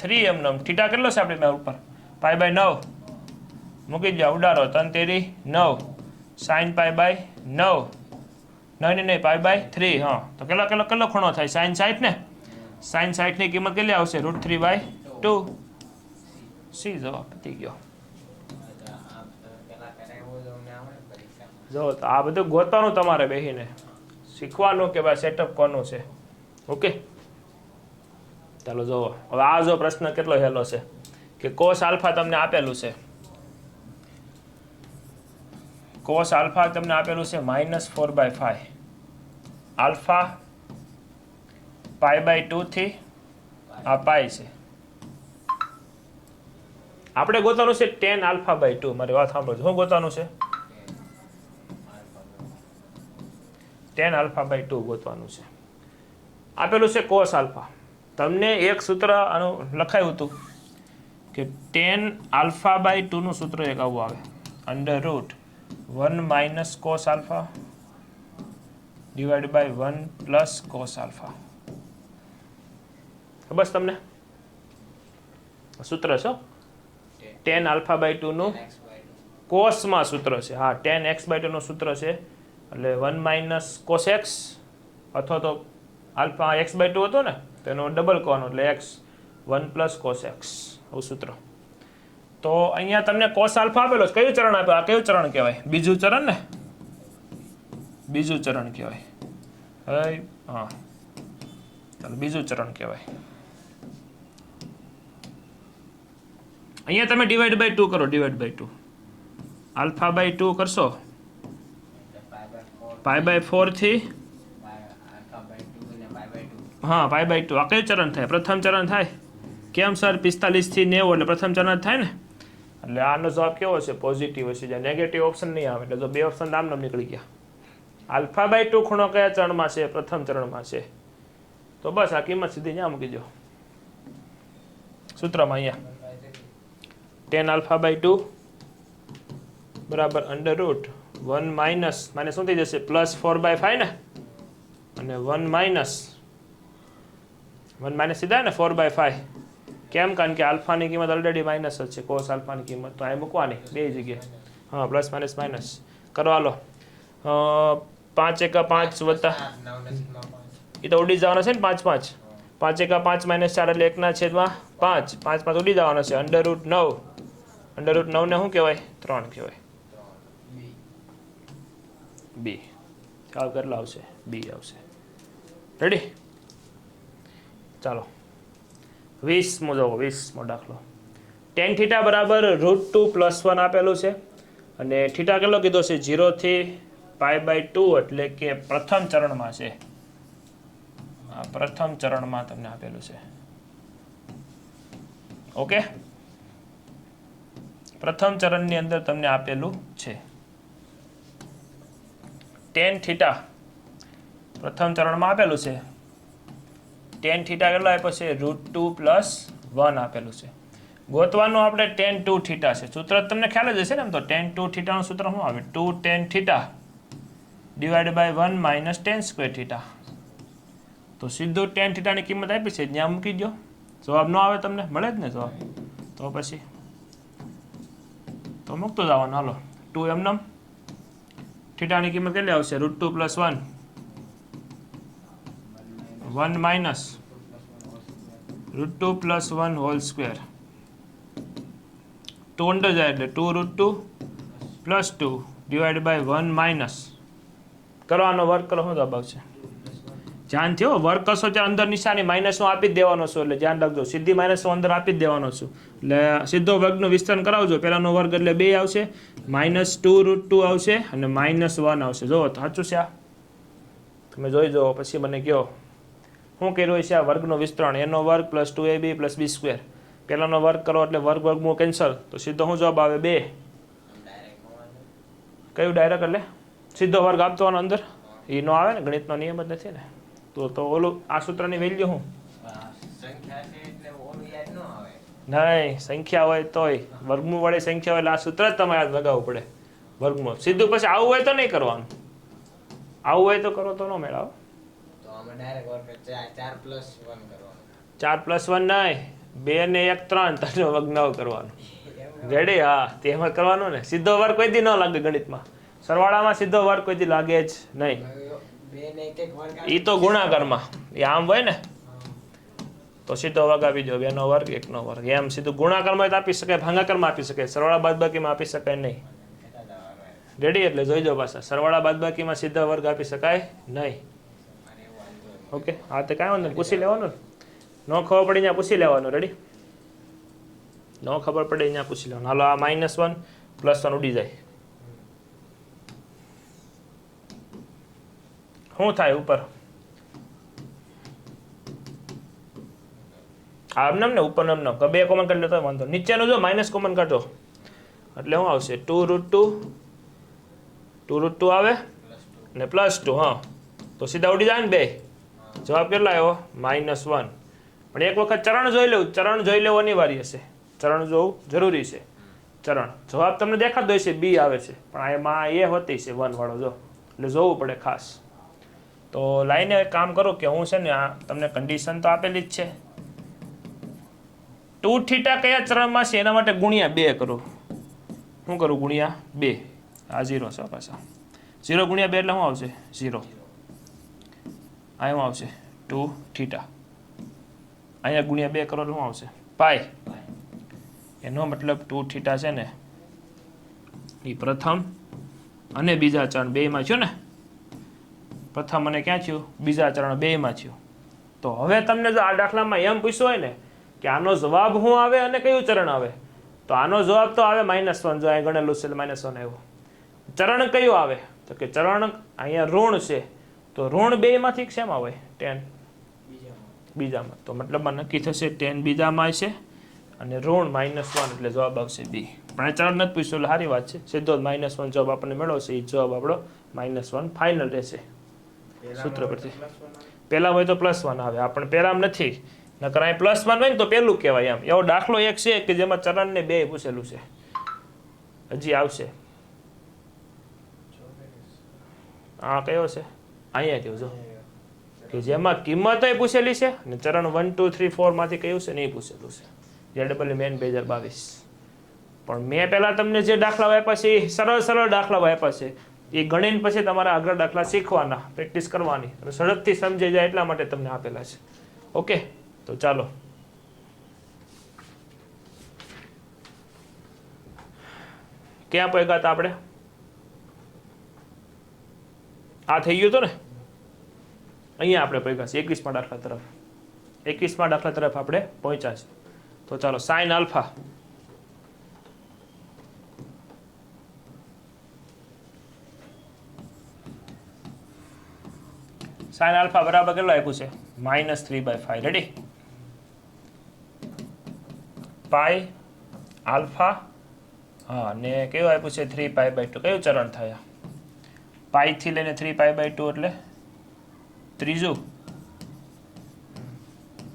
3 એમનમ થીટા કેટલો છે આપણી પાસે ઉપર π/9 મૂકી દો ઉડાડો 3 તેરી 9 sin π/9 નહીં π/3 હા તો કેટલો ખૂણો થાય sin 60 ને sin 60 ની કિંમત કેટલી આવશે √3/2 c જવાબ પતી ગયો જો તો આ બધું ગોતવાનું તમારે બેહીને શીખવાનું કે ભાઈ સેટઅપ કોનું છે ઓકે ચાલો જોવો હવે આ જો પ્રશ્ન કેટલો હેલો છે કે cos આલ્ફા તમને આપેલું છે cos આલ્ફા તમને આપેલું છે -4/5 આલ્ફા π/2 થી આ પાઈ છે આપણે ગોતવાનું છે tan α/2 મારી વાત સાંભળો શું ગોતવાનું છે tan α/2 ગોતવાનું છે આપેલું છે cos આલ્ફા તમને એક સૂત્ર આનું લખાયું હતું કે tan α/2 નું સૂત્ર એક આવું આવે √1 - cos આલ્ફા / 1 + cos આલ્ફા બસ તમને સૂત્ર છે tan α/2 નું cos માં સૂત્ર છે હા tan x/2 નું સૂત્ર છે એટલે 1 - cos x અથવા તો આલ્ફા x/2 હતો ને તો એનો ડબલ કરવાનો એટલે x 1 + cos x આવું સૂત્ર તો અહીંયા તમને cos આલ્ફા આપેલો છે કયું ચરણ આપ્યું આ કયું ચરણ કહેવાય બીજું ચરણ ને બીજું ચરણ કહેવાય હવે હા ચાલો બીજું ચરણ કહેવાય અહીંયા તમે /2 કરો /2 α/2 કરશો π/4 થી હા π/2 આ કયું ચરણ થાય પ્રથમ ચરણ થાય કેમ સર 45 થી 90 એટલે પ્રથમ ચરણ થાય ને એટલે આનો જવાબ કેવો છે પોઝિટિવ હશે જ્યાં નેગેટિવ ઓપ્શન નહીં આવે એટલે જો બે ઓપ્શન નામ નીકળી ગયા α/2 ખૂણો કયા ચરણમાં છે પ્રથમ ચરણમાં છે તો બસ આ કિંમત સીધી ત્યાં મૂકી દો સૂત્રમાં અહીંયા tan α/2 બરાબર √1 - શું થઈ જશે +4/5 ને અને 1 - સીધા ને 4/5 કેમ કારણ કે આલ્ફાની કિંમત ઓલરેડી માઇનસ જ છે cos આલ્ફાની કિંમત તો અહીં મૂકવાની બે જગ્યાએ હા +- કરો હાલો 5 × 5 વત્તા એ તો ઉડી જવાનો છે ને 5 × 5 5 × 5 - 4 એટલે 1/5 5 ઉડી જવાનો છે √9 ને શું કહેવાય 3 કહેવાય બી જવાબ કેટલો આવશે બી આવશે રેડી ચાલો 20મો જુઓ 20મો દાખલો tan થીટા બરાબર √2 + 1 આપેલું છે અને થીટા કેટલો કીધો છે 0 થી π/2 એટલે કે પ્રથમ ચરણમાં છે આ પ્રથમ ચરણમાં તમને આપેલું છે ઓકે પ્રથમ ચરણની અંદર તમને આપેલું છે tan થીટા પ્રથમ ચરણમાં આપેલું છે tan થીટા કેટલો આપ્યો છે √2 + 1 આપેલું છે ગોતવાનું આપણે tan 2 થીટા છે સૂત્ર તમને ખ્યાલ જ હશે ને એમ તો tan 2 થીટાનું સૂત્ર શું આવે 2 tan થીટા / 1 - tan² થીટા તો સીધું tan θ ની કિંમત આપી છે ત્યાં મૂકી દો. જવાબ ન આવે તમને મળે જ ને જવાબ. તો પછી તો મૂકતો જવાનું. હાલો 2 એમનમ θ ની કિંમત કેટલી આવશે √2 + 1 1 માઇનસ √2 + 1 હોલ સ્ક્વેર 2 અંદર જાય એટલે 2 √2 + 2 ડિવાઈડ બાય 1 માઇનસ કરવાનો વર્ક કરો શું જવાબ આવશે. ધ્યાન થયો વર્ક કરશો ત્યાં અંદર નિશાની માઇનસ નો આપી જ દેવાનો છો એટલે ધ્યાન રાખજો સીધી માઇનસ અંદર આપી જ દેવાનો છું એટલે સીધો વર્ગનું વિસ્તરણ કરાવજો. પહેલાનો વર્ગ એટલે 2 આવશે -2 √2 આવશે અને -1 આવશે. જો સાચું છે આ તમે જોઈ જો પછી મને કહો શું કર્યું છે આ વર્ગનું વિસ્તરણ a નો વર્ગ + 2ab + b². પહેલાનો વર્ગ કરો એટલે વર્ગમૂળ કેન્સલ તો સીધો શું જવાબ આવે 2. કયું ડાયરેક્ટ એટલે સીધો વર્ગ આપતો અંદર એ નો આવે ને ગણિતનો નિયમ જ નથી ને. તો ઓલું આ સૂત્રની વેલ્યુ શું સંખ્યા છે એટલે ઓલું યાદ ન આવે. નહીં સંખ્યા હોય તોય વર્ગમૂળ વાળી સંખ્યા હોય એટલે આ સૂત્ર જ તમારે યાદ લગાવવું પડે વર્ગમૂળ સીધું. પછી આવું હોય તો નહીં કરવાનું, આવું હોય તો કરો તો ન મેળાવો. તો આમાં ડાયરેક્ટ વર્ગ 4 + 1 કરવાનું. 4 + 1 નહીં 2 ને 1 3 ત્રણનો વર્ગ 9 કરવાનો. રેડી? હા તેમાં કરવાનું ને. સીધો વર્ગ કોઈ દી ન લાગે ગણિતમાં. સરવાળામાં સીધો વર્ગ કોઈ દી લાગે જ નહીં. બે ને એક વર્ગ ઈ તો ગુણાકારમાં એ આમ હોય ને તો સીધો વર્ગ આપી દો 2 નો વર્ગ 1 નો વર્ગ એમ સીધું ગુણાકારમાં જ આપી શકાય, ભાગાકારમાં આપી શકાય, સરવાળા બાદબાકીમાં આપી શકાય નહીં. રેડી? એટલે જોઈ જાઓ પાછા સરવાળા બાદબાકીમાં સીધા વર્ગ આપી શકાય નહીં. ઓકે હા તો કાંઈ વાંધો નહીં પૂછી લેવાનું ન ખબર પડી ત્યાં પૂછી લેવાનું. રેડી? ન ખબર પડે ત્યાં પૂછી લેવાનું. હાલો આ -1 +1 ઉડી જાય શું થાય ઉપર આમ ને ઉપર નામ ન 2 કોમન કાઢી લો તો વાંધો. નીચેનું જો માઇનસ કોમન કાઢો એટલે શું આવશે 2 √2 આવે ને +2. હા તો સીધા ઉડી જાય ને 2. જવાબ કેટલા આવ્યો -1. પણ એક વખત ચરણ જોઈ લેવું, ચરણ જોઈ લેવું અનિવાર્ય છે, ચરણ જોવું જરૂરી છે. ચરણ જવાબ તમને દેખાતો હોય છે બી આવે છે પણ એમાં એ હોતી છે 1 વાળો જો એટલે જોવું પડે ખાસ. તો લાઈને એક કામ કરું કે હું છે ને આ તમને કન્ડિશન તો આપેલી જ છે 2θ કયા ચરણમાં છે એના માટે ગુણ્યા 2 કરું. શું કરું ગુણ્યા 2. આ 0 છે પાછા 0 ગુણ્યા 2 એટલે શું આવશે 0. આ શું આવશે 2θ. અહીંયા ગુણ્યા 2 કરો એટલે શું આવશે પાય. એનો મતલબ 2θ છે ને એ પ્રથમ અને બીજા ચરણ બેયમાં થયું ને. પ્રથમ અને ક્યાં થયું બીજા ચરણ બેયમાં થયું. તો હવે તમને જો આ દાખલામાં એમ પૂછ્યું હોય ને કે આનો જવાબ શું આવે અને કયું ચરણ આવે તો આનો જવાબ તો આવે -1. જો અહીં ગણેલું છે એટલે -1 આવ્યું. ચરણ કયું આવે તો કે ચરણ અહીંયા ઋણ છે તો ઋણ બેયમાંથી શેમાં હોય 10 બીજામાં. તો મતલબમાં નક્કી થશે 10 બીજામાં છે અને ઋણ -1 એટલે જવાબ આવશે બી. પણ આ ચરણ નથી પૂછ્યું એટલે સારી વાત છે. સીધો -1 જવાબ આપણને મેળવશે એ જવાબ આપણો -1 ફાઇનલ રહેશે સૂત્ર પરથી. પહેલા હોય તો +1 આવે આપણે પહેલામ નથી નકર અહીં +1 હોય ને તો પહેલું કહેવાય. એમ એવો દાખલો એક છે કે જેમાં ચરણને 2 પૂછેલું છે હજી આવશે. હા કયો છે અહીંયા કયો જો કે જેમાં કિંમત પૂછેલી છે અને ચરણ 1 2 3 4 માંથી કયું છે નહીં પૂછેલું છે. JW main 2022. પણ મેં પહેલા તમને જે દાખલા આપ્યા છે એ સરળ દાખલા આપ્યા છે એ ગણીને પછી તમારે આગળ દાખલા શીખવાના, પ્રેક્ટિસ કરવાની અને ઝડપથી સમજાઈ જાય એટલા માટે તમને આપેલા છે. ઓકે તો ચાલો ક્યાં પહોંચ્યા હતા આપણે? આ થઈ ગયું હતું ને અહીંયા આપણે પહોંચ્યા છે 21મા દાખલા તરફ. 21મા દાખલા તરફ આપણે પહોંચ્યા છે. તો ચાલો sin આલ્ફા sin આલ્ફા બરાબર કેટલું આપ્યું છે -3/5. રેડી? પાઈ આલ્ફા હા ને કેવું આપ્યું છે 3π/2. કયું ચરણ થયા? પાઈ થી લઈને 3π/2 એટલે ત્રીજું.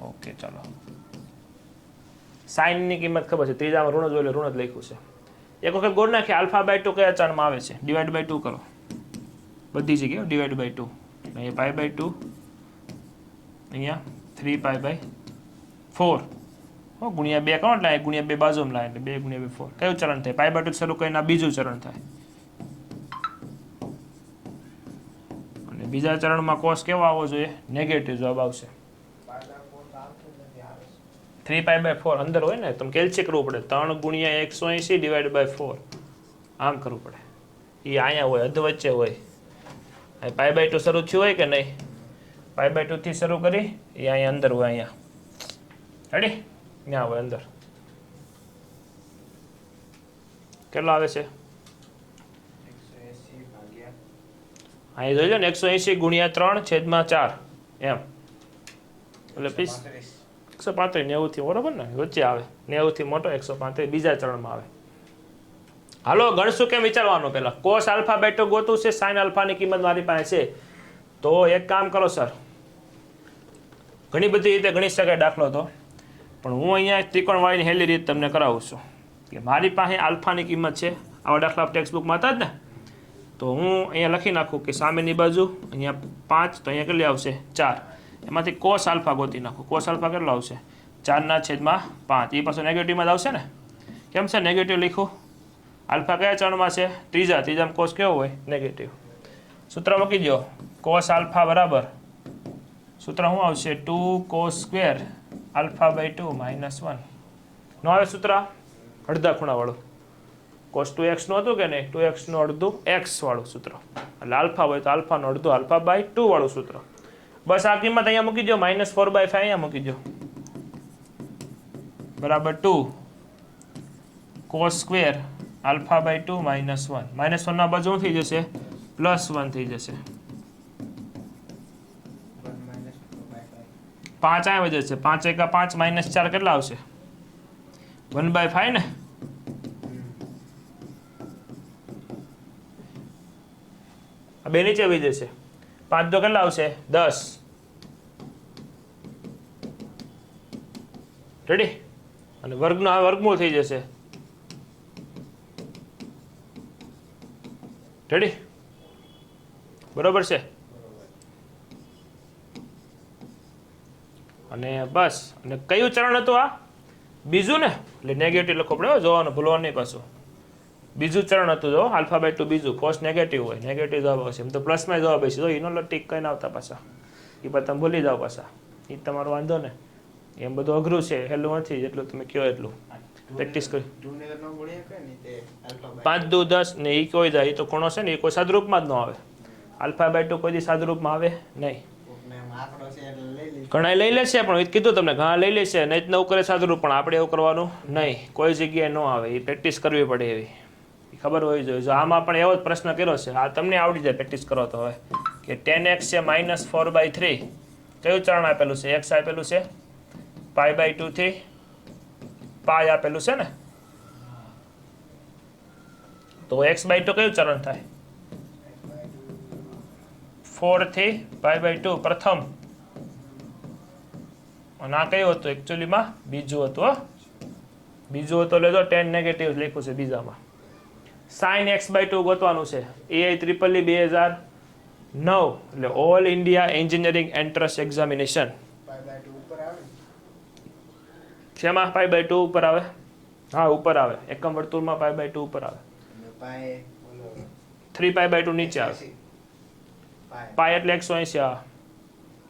ઓકે ચાલો સાઇન ની કિંમત ખબર છે ત્રીજામાં ઋણ જોઈ લે ઋણ જ લખ્યું છે. એક વખત ગોળ નાખી α/2 કયા ચરણમાં આવે છે /2 કરો બધી જગ્યાએ /2 અહીં π/2 અહીંયા 3π/4 હો ગુણ્યા 2 કોણ લાય ગુણ્યા 2 બાજુમાં લાય એટલે 2 ગુણ્યા 2 4 કયું ચરણ થાય π/2 શરૂ કરીને આ બીજું ચરણ થાય અને બીજા ચરણમાં કોસ કેવો આવવો જોઈએ નેગેટિવ જવાબ આવશે 3π/4 અંદર હોય ને તમે કેલ્સી કરવું પડે 3 ગુણ્યા 180 ડિવાઇડ બાય 4 આમ કરવું પડે એ અહીંયા હોય અધ વચ્ચે હોય અહીં π/2 શરૂ થયું હોય કે નહીં π/2 થી શરૂ કરી એ અહીંયા અંદર હોય અહીંયા રેડી ત્યાં હોય અંદર કેટલો આવે છે અહીં જોઈ લો ને 180 ગુણ્યા 3/4 એમ એટલે 135 90 થી બરોબર ને વચ્ચે આવે 90 થી મોટો 135 બીજા ચરણમાં આવે હાલો ગણશું કેમ વિચારવાનું પહેલા cos α/2 ગોતું છે sin α ની કિંમત મારી પાસે છે તો એક કામ કરો સર ઘણી બધી રીતે ગણી શકાય દાખલો તો પણ હું અહીંયા ત્રિકોણવાળીની હેલી રીત તમને કરાવું છું કે મારી પાસે આલ્ફાની કિંમત છે આવા દાખલા ટેક્સ્ટ બુકમાં હતા જ ને તો હું અહીંયા લખી નાખું કે સામેની બાજુ અહીંયા 5 તો અહીંયા કેટલી આવશે 4 એમાંથી cos α ગોતી નાખું cos α કેટલો આવશે 4/5 એ પાછું નેગેટિવમાં જ આવશે ને કેમ છે નેગેટિવ લખ્યું આલ્ફા કયા ચરણમાં છે ત્રીજામાં cos કેવો હોય નેગેટિવ સૂત્ર મૂકી દો cos α બરાબર સૂત્ર શું આવશે 2 cos સ્ક્વેર α/2 -1 નો આવે સૂત્ર અડધા ખૂણાવાળું cos 2x નું હતું કે નહીં 2x નું અડધું x વાળું સૂત્ર એટલે આલ્ફા હોય તો આલ્ફાનું અડધું α/2 વાળું સૂત્ર બસ આ કિંમત અહીંયા મૂકી દો -4/5 અહીંયા મૂકી દો બરાબર 2 cos સ્ક્વેર α/2 -1 -1 ના બાજુ શું થઈ જશે +1 થઈ જશે 5 આવી જશે 5 × 5 -4 કેટલા આવશે 1/5 ને આ બે નીચે આવી જશે 5 તો કેટલા આવશે 10 રેડી અને વર્ગનો આ વર્ગમૂળ થઈ જશે રેડી બરોબર છે અને બસ અને કયું ચરણ હતું આ બીજું ને એટલે નેગેટિવ લખો પડે જોવાનું ભૂલવાનું નહીં પાછું બીજું ચરણ હતું જો α/2 બીજું cos નેગેટિવ હોય નેગેટિવ જવાબ આવશે એમ તો પ્લસમાં જવાબ આવશે જો એનો ટીક કઈ ના આવતા પાછા એ પણ તમે ભૂલી જાઓ પાછા એ તમારો વાંધો ને એમ બધું અઘરું છે હેલું નથી જેટલું તમે કહો એટલું પ્રેક્ટિસ કરી 5 દુ 10 ને એ કોઈ જાય એ તો ખૂણો છે ને એ કોઈ સાદુરૂપમાં જ ન આવે α/2 કોઈ દી સાદુરૂપમાં આવે નહીં ઘણા લઈ લેશે પણ કીધું તમને ઘણા લઈ લેશે નહીં જ નવું કરે સાદુરૂપ પણ આપણે એવું કરવાનું નહીં કોઈ જગ્યાએ ન આવે એ પ્રેક્ટિસ કરવી પડે એવી ખબર હોવી જોઈએ જો આમાં પણ એવો જ પ્રશ્ન કર્યો છે આ તમને આવડી જાય પ્રેક્ટિસ કરો તો હવે કે 10x છે -4/3 કયું ચરણ આપેલું છે x આપેલું છે π/2 થી π આપેલું છે ને તો x/2 કયું ચરણ થાય 4 થી π/2 પ્રથમ અને આ કયું હતું એકચ્યુઅલીમાં બીજું હતું બીજું હતું લેજો 10 નેગેટિવ લખ્યું છે બીજામાં sin x/2 ગોતવાનું છે EIEEE 2009 એટલે all India engineering entrance examination શેમાં π/2 ઉપર આવે હા ઉપર આવે એકમ વર્તુળમાં π/2 ઉપર આવે 3π/2 નીચે આવે પાય એટલે 180 આ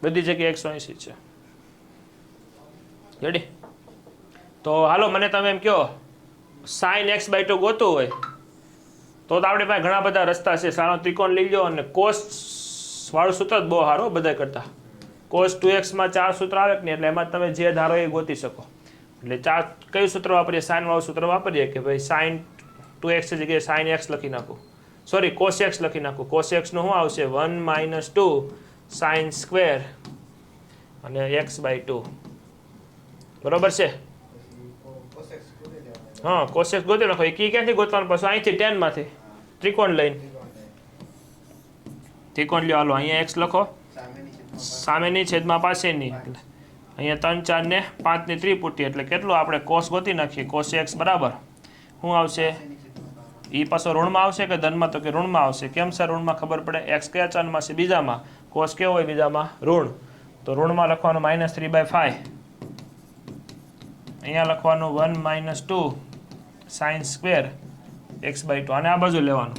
બધી જગ્યાએ 180 છે રેડી તો હાલો મને તમે એમ કહો sin x/2 ગોતવું હોય તો આપણે પાસે ઘણા બધા રસ્તા છે સાનો ત્રિકોણ લઈ લો અને cos વાળું સૂત્ર જ બહુ સારું બધા કરતા cos 2x માં 4 સૂત્ર આવે કે નહીં એટલે એમાં તમે જે ધારો એ ગોતી શકો એટલે 4 કયું સૂત્ર વાપરીએ sin વાળું સૂત્ર વાપરીએ કે ભાઈ sin 2x ની જગ્યાએ sin x લખી નાખું સોરી cos x લખી નાખું cos x નું શું આવશે 1 - 2 sin સ્ક્વેર અને x/2 બરોબર છે હા cos x ગોતી નાખો એ કી ક્યાંથી ગોતવાનું પાછું અહીંથી 10 માંથી ત્રિકોણ લઈને ત્રિકોણ લ્યો હાલો અહીંયા x લખો સામેની છેદમાં પાસેની અહીંયા 3 4 ને 5 ની ત્રિપુટી એટલે કેટલું આપણે cos ગોતી નાખીએ cos x બરાબર શું આવશે એ પાછો ઋણમાં આવશે કે ધનમાં તો કે ઋણમાં આવશે કેમ સર ઋણમાં ખબર પડે x કયા ચરણમાં છે બીજામાં cos કેવો હોય બીજામાં ઋણ તો ઋણમાં લખવાનું -3/5, અહીંયા લખવાનું 1 - 2 sin સ્ક્વેર x/2, અને આ બાજુ લેવાનું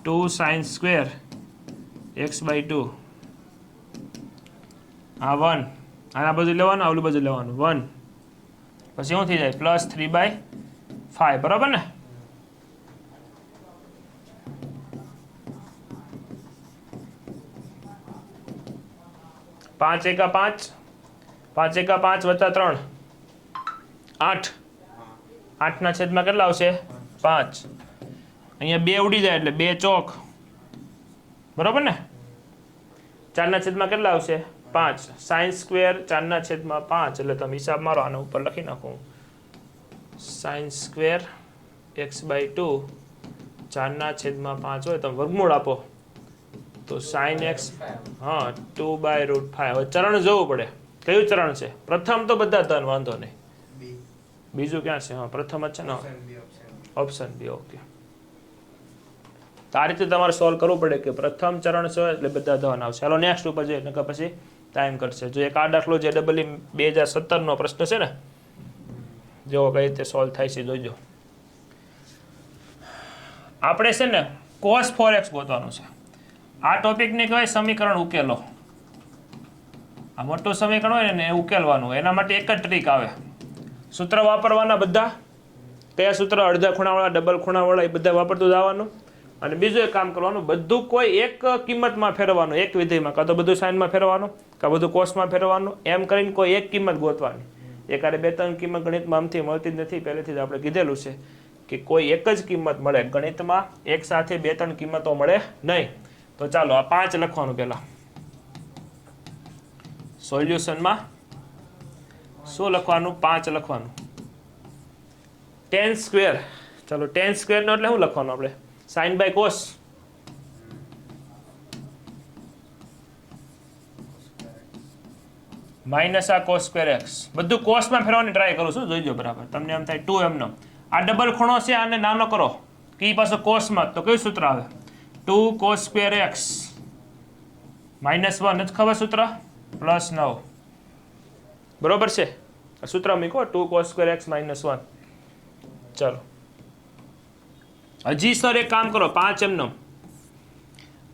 2 sin સ્ક્વેર x/2, આ 1, અને આ બાજુ લેવાનું, આવલી બાજુ લેવાનું 1, પછી શું થઈ જાય +3/5, બરાબર ને? પાંચ એકા 5, 5 એકા 5 વત્તા 3 8, 8 ના છેદમાં કેટલા આવશે 5, અહીંયા 2 ઉડી જાય એટલે 2 ચોક, બરાબર ને? 4 ના છેદમાં કેટલા આવશે 5, sin સ્ક્વેર 4 ના છેદમાં 5, એટલે તમે હિસાબ મારો, આના ઉપર લખી નાખું sin સ્ક્વેર x/2, 4 ના છેદમાં 5 હોય તો વર્ગમૂળ આપો તો sin x, હા 2/√5. હવે ચરણ જોવું પડે, કયું ચરણ છે? પ્રથમ તો બધા ધન, વાંધો નહીં. બીજું ક્યાં છે? હા પ્રથમ જ છે ને, ઓપ્શન બી. ઓકે, આ રીતે તમારે સોલ્વ કરવું પડે કે પ્રથમ ચરણ છે એટલે બધા ધન આવશે. ચાલો નેક્સ્ટ ઉપર જઈએ, નકર પછી ટાઈમ કરશે. જો એક આ દાખલો જે ડબલ 2017 પ્રશ્ન છે ને, જો કઈ રીતે સોલ્વ થાય છે જોઈજો. આપણે છે ને cos 4x ગોતવાનું છે. આ ટોપિકને કહેવાય સમીકરણ ઉકેલો. આ મોટું સમીકરણ હોય ને એ ઉકેલવાનું, એના માટે એક જ ટ્રીક આવે. સૂત્ર વાપરવાના બધા. કયા સૂત્ર? અડધા ખૂણાવાળા, ડબલ ખૂણાવાળા, એ બધા વાપરતું જવાનું. અને બીજું એક કામ કરવાનું, બધું કોઈ એક કિંમતમાં ફેરવવાનું, એક વિધેયમાં, કાં તો બધું સાઇનમાં ફેરવવાનું, કાં બધું કોસમાં ફેરવવાનું, એમ કરીને કોઈ એક કિંમત ગોતવાની. એકારે 2-3 કિંમત ગણિતમાં આમથી મળતી જ નથી, પહેલેથી જ આપણે કીધેલું છે કે કોઈ એક જ કિંમત મળે ગણિતમાં, એક સાથે 2-3 કિંમતો મળે નહીં. તો ચાલો આ 5 લખવાનું. પહેલા સોલ્યુશનમાં શું લખવાનું? 5 લખવાનું. tan સ્ક્વેર, ચાલો tan સ્ક્વેર નો એટલે શું લખવાનું આપણે? sin by cos. માઇનસ આ cos સ્ક્વેર x, બધું કોસમાં ફેરવાની ટ્રાય કરું છું, જોઈજો બરાબર. તમને એમ થાય 2 એમનો, આ ડબલ ખૂણો છે, આને નાનો કરો કે પાછો કોસમાં, તો કયું સૂત્ર આવે? 2 cos સ્ક્વેર x -1, નથી ખબર સૂત્ર? +9, બરોબર છે? આ સૂત્ર મૂકો 2 cos સ્ક્વેર x -1. ચાલો હજી સર એક કામ કરો, 5 એમનો,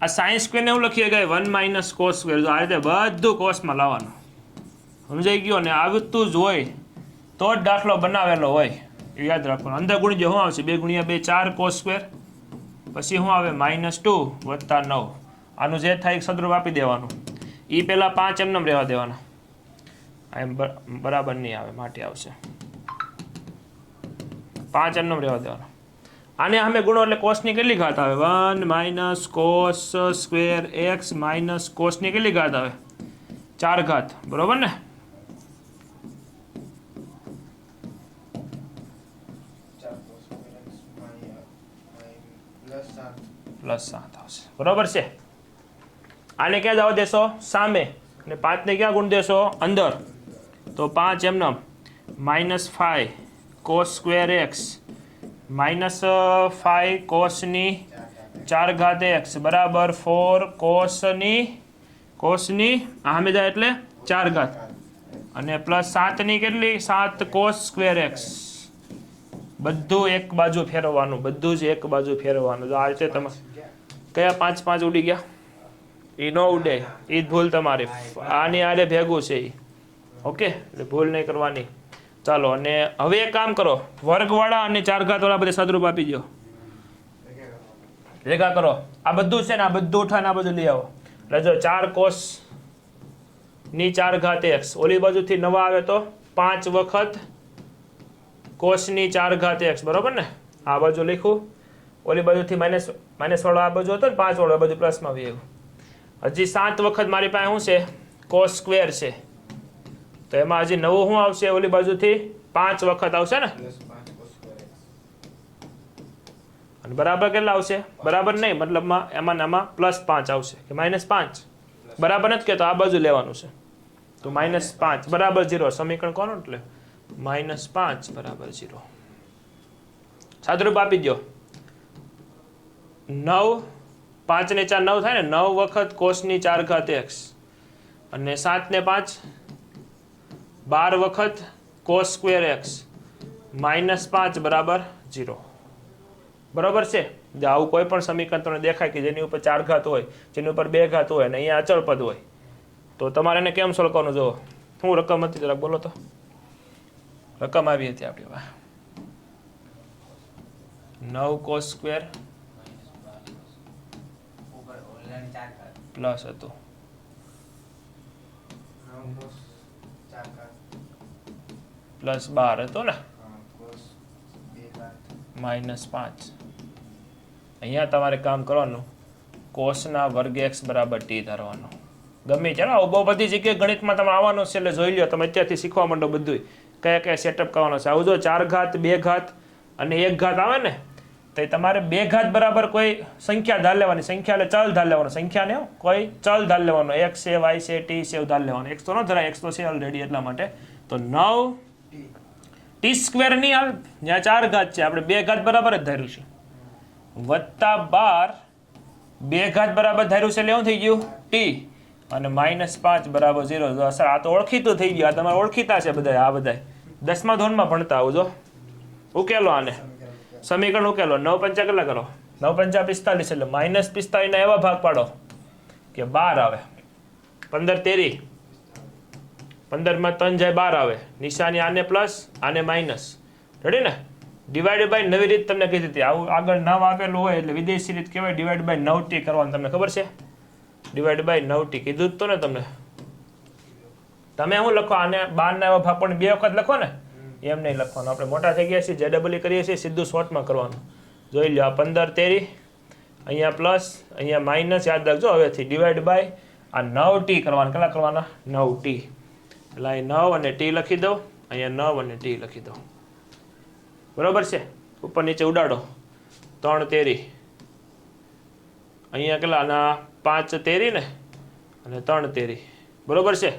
આ sin સ્ક્વેર ને એવું લખીએ કે 1 - cos સ્ક્વેર, આ રીતે બધું કોસમાં લાવવાનું. સમજાઈ ગયો ને? આવતું જ હોય તો જ દાખલો બનાવેલો હોય, એ યાદ રાખવાનું. અંદર ગુણજો શું આવશે? 2 × 2 4 cos સ્ક્વેર, પછી શું આવે? -2 + 9. આનું જે થાય સદરૂપ આપી દેવાનું. એ પહેલા 5 એમને રહેવા દેવાના, એમ બરાબર નહીં આવે, માટે આવશે 5 એમને રહેવા દેવાના. આને અમે ગુણો એટલે કોસની કેટલી ઘાત આવે? 1 - cos સ્ક્વેર x - કોસની કેટલી ઘાત આવે? 4 ઘાત, બરોબર ને? +7 આવશે, બરોબર છે? આને ક્યાં જવા દેશો? સામે. અને 5 ને ક્યાં ગુણ દેશો? અંદર. તો 5 એમને -5 cos સ્ક્વેર x -5 કોસની 4 ઘાત x બરાબર 4 કોસની આમે જાય એટલે 4 ઘાત, અને +7 ની કેટલી? 7 cos સ્ક્વેર x. બધું એક બાજુ ફેરવવાનું, બધું જ એક બાજુ ફેરવવાનું. તો આ રીતે તમે કયા 5 ઉડી ગયા? એ ન ઉડે, એ જ ભૂલ તમારી. આની આરે ભેગું છે એ. ઓકે, એટલે ભૂલ નહીં કરવાની. ચાલો, અને હવે એક કામ કરો, વર્ગવાળા અને 4 ઘાતવાળા બધે સદરૂપ આપી દો, ભેગા કરો. આ બધું છે ને, આ બધું ઉઠાને આ બધું લઈ આવો. એટલે જો 4 cos ની 4 ઘાત x, ઓલી બાજુથી નવા આવે તો 5 વખત cos ની 4 ઘાત x, બરોબર ને? આ બાજુ લખ્યું, ઓલી બાજુથી માઇનસ વાળો આ બાજુ હતો ને, 5 વાળો આ બાજુ પ્લસમાં આવી આવ્યું. હજી 7 વખત મારી પાસે શું છે? cos સ્ક્વેર છે, તો એમાં હજી નવું શું આવશે? ઓલી બાજુથી 5 વખત આવશે ને, અને બરાબર કેટલા આવશે? બરાબર નહીં, મતલબમાં એમાં આમાં +5 આવશે કે -5? બરાબર નથી કહેતો, આ બાજુ લેવાનું છે. તો -5 બરાબર 0. સમીકરણ કોનું? એટલે -5 બરાબર 0. સાદરૂપ આપી દો. 9 5 ને 4 9 થાય ને, 9 વખત cos ની 4 ઘાત x અને 7 ને 5 12 વખત cos સ્ક્વેર x -5 બરાબર 0. બરાબર છે. જો આવું કોઈ પણ સમીકરણ તમને દેખાય કે જેની ઉપર 4 ઘાત હોય, જેની ઉપર 2 ઘાત હોય અને અહીંયા અચળ પદ હોય, તો તમારે એને કેમ સોલ્વ કરવાનું? જો શું રકમ હતી જરાક બોલો તો. રકમ આવી હતી આપણી પાસે 9 cos સ્ક્વેર ઉપર ઓલરેડી 4 ઘાત પ્લસ હતું 9 cos 4 ઘાત પ્લસ 12 હતો ને cos 2 ઘાત -5. અહીંયા તમારે કામ કરવાનું, કોસના વર્ગ x બરાબર t ધરવાનું. ગમે છે ને, બહુ બધી જગ્યાએ ગણિતમાં તમે આવવાનું છે એટલે જોઈ લો. તમે અત્યારથી શીખવા માંડો બધું કયા કયા સેટઅપ કરવાનો છે. આવું જો 4 ઘાત 2 ઘાત અને 1 ઘાત આવે ને, તો તમારે 2 ઘાત બરાબર કોઈ સંખ્યા ધાર લેવાની. સંખ્યા એટલે ચલ ધાર લેવાનો. સંખ્યાને કોઈ ચલ ધાર લેવાનો. x છે, y છે, t છે, એવું ધાર લેવાનું. x તો ન ધરાય, x તો છે ઓલરેડી, એટલા માટે. તો 9 t સ્ક્વેર ની હાલ, જ્યાં 4 ઘાત છે આપણે 2 ઘાત બરાબર જ ધાર્યું છે, વત્તા 12 2 ઘાત બરાબર ધાર્યું છે એટલે શું થઈ ગયું? t અને -5 બરાબર 0. સર આ તો ઓળખીતું થઈ ગયું. આ તમારે ઓળખીતા છે બધા. આ બધા 10મા ધોરણમાં ભણતા આવજો. ઉકેલો આને, સમીકરણ ઉકેલો. 9 પંચા કેટલા કરો? 9 પંચા 45 એટલે -45 ના એવા ભાગ પાડો કે 12 આવે. 15 તેરી 15 માં 3 જાય 12 આવે. નિશાની આને પ્લસ આને માઇનસ. રેડી ને? ડિવાઈડ બાય નવી રીત તમને કીધી હતી. આવું આગળ 9 આપેલું હોય એટલે વિદેશી રીત કહેવાય ડિવાઈડ બાય 9t કરવાનું. તમને ખબર છે? ડિવાઈડ બાય 9t કીધું જ તો ને તમને. તમે શું લખો? આને 12 ના એવા ભાગ પણ 2 વખત લખો ને, એમ નહીં લખવાનું. આપણે મોટા થઈ ગયા છીએ, જે કરીએ છીએ, સીધું શોર્ટમાં કરવાનું. જોઈ લો, આ 15 તેરી, અહીંયા પ્લસ અહીંયા માઇનસ. યાદ રાખજો હવેથી ડિવાઈડ બાય આ 9t કરવાના. કેટલા કરવાના? 9t. એટલે અહીં 9 અને t લખી દઉં, અહીંયા 9 અને t લખી દઉં. બરોબર છે? ઉપર નીચે ઉડાડો. 3 તેરી, અહીંયા કેટલા ના 5 તેરી ને અને 3 તેરી. બરોબર છે?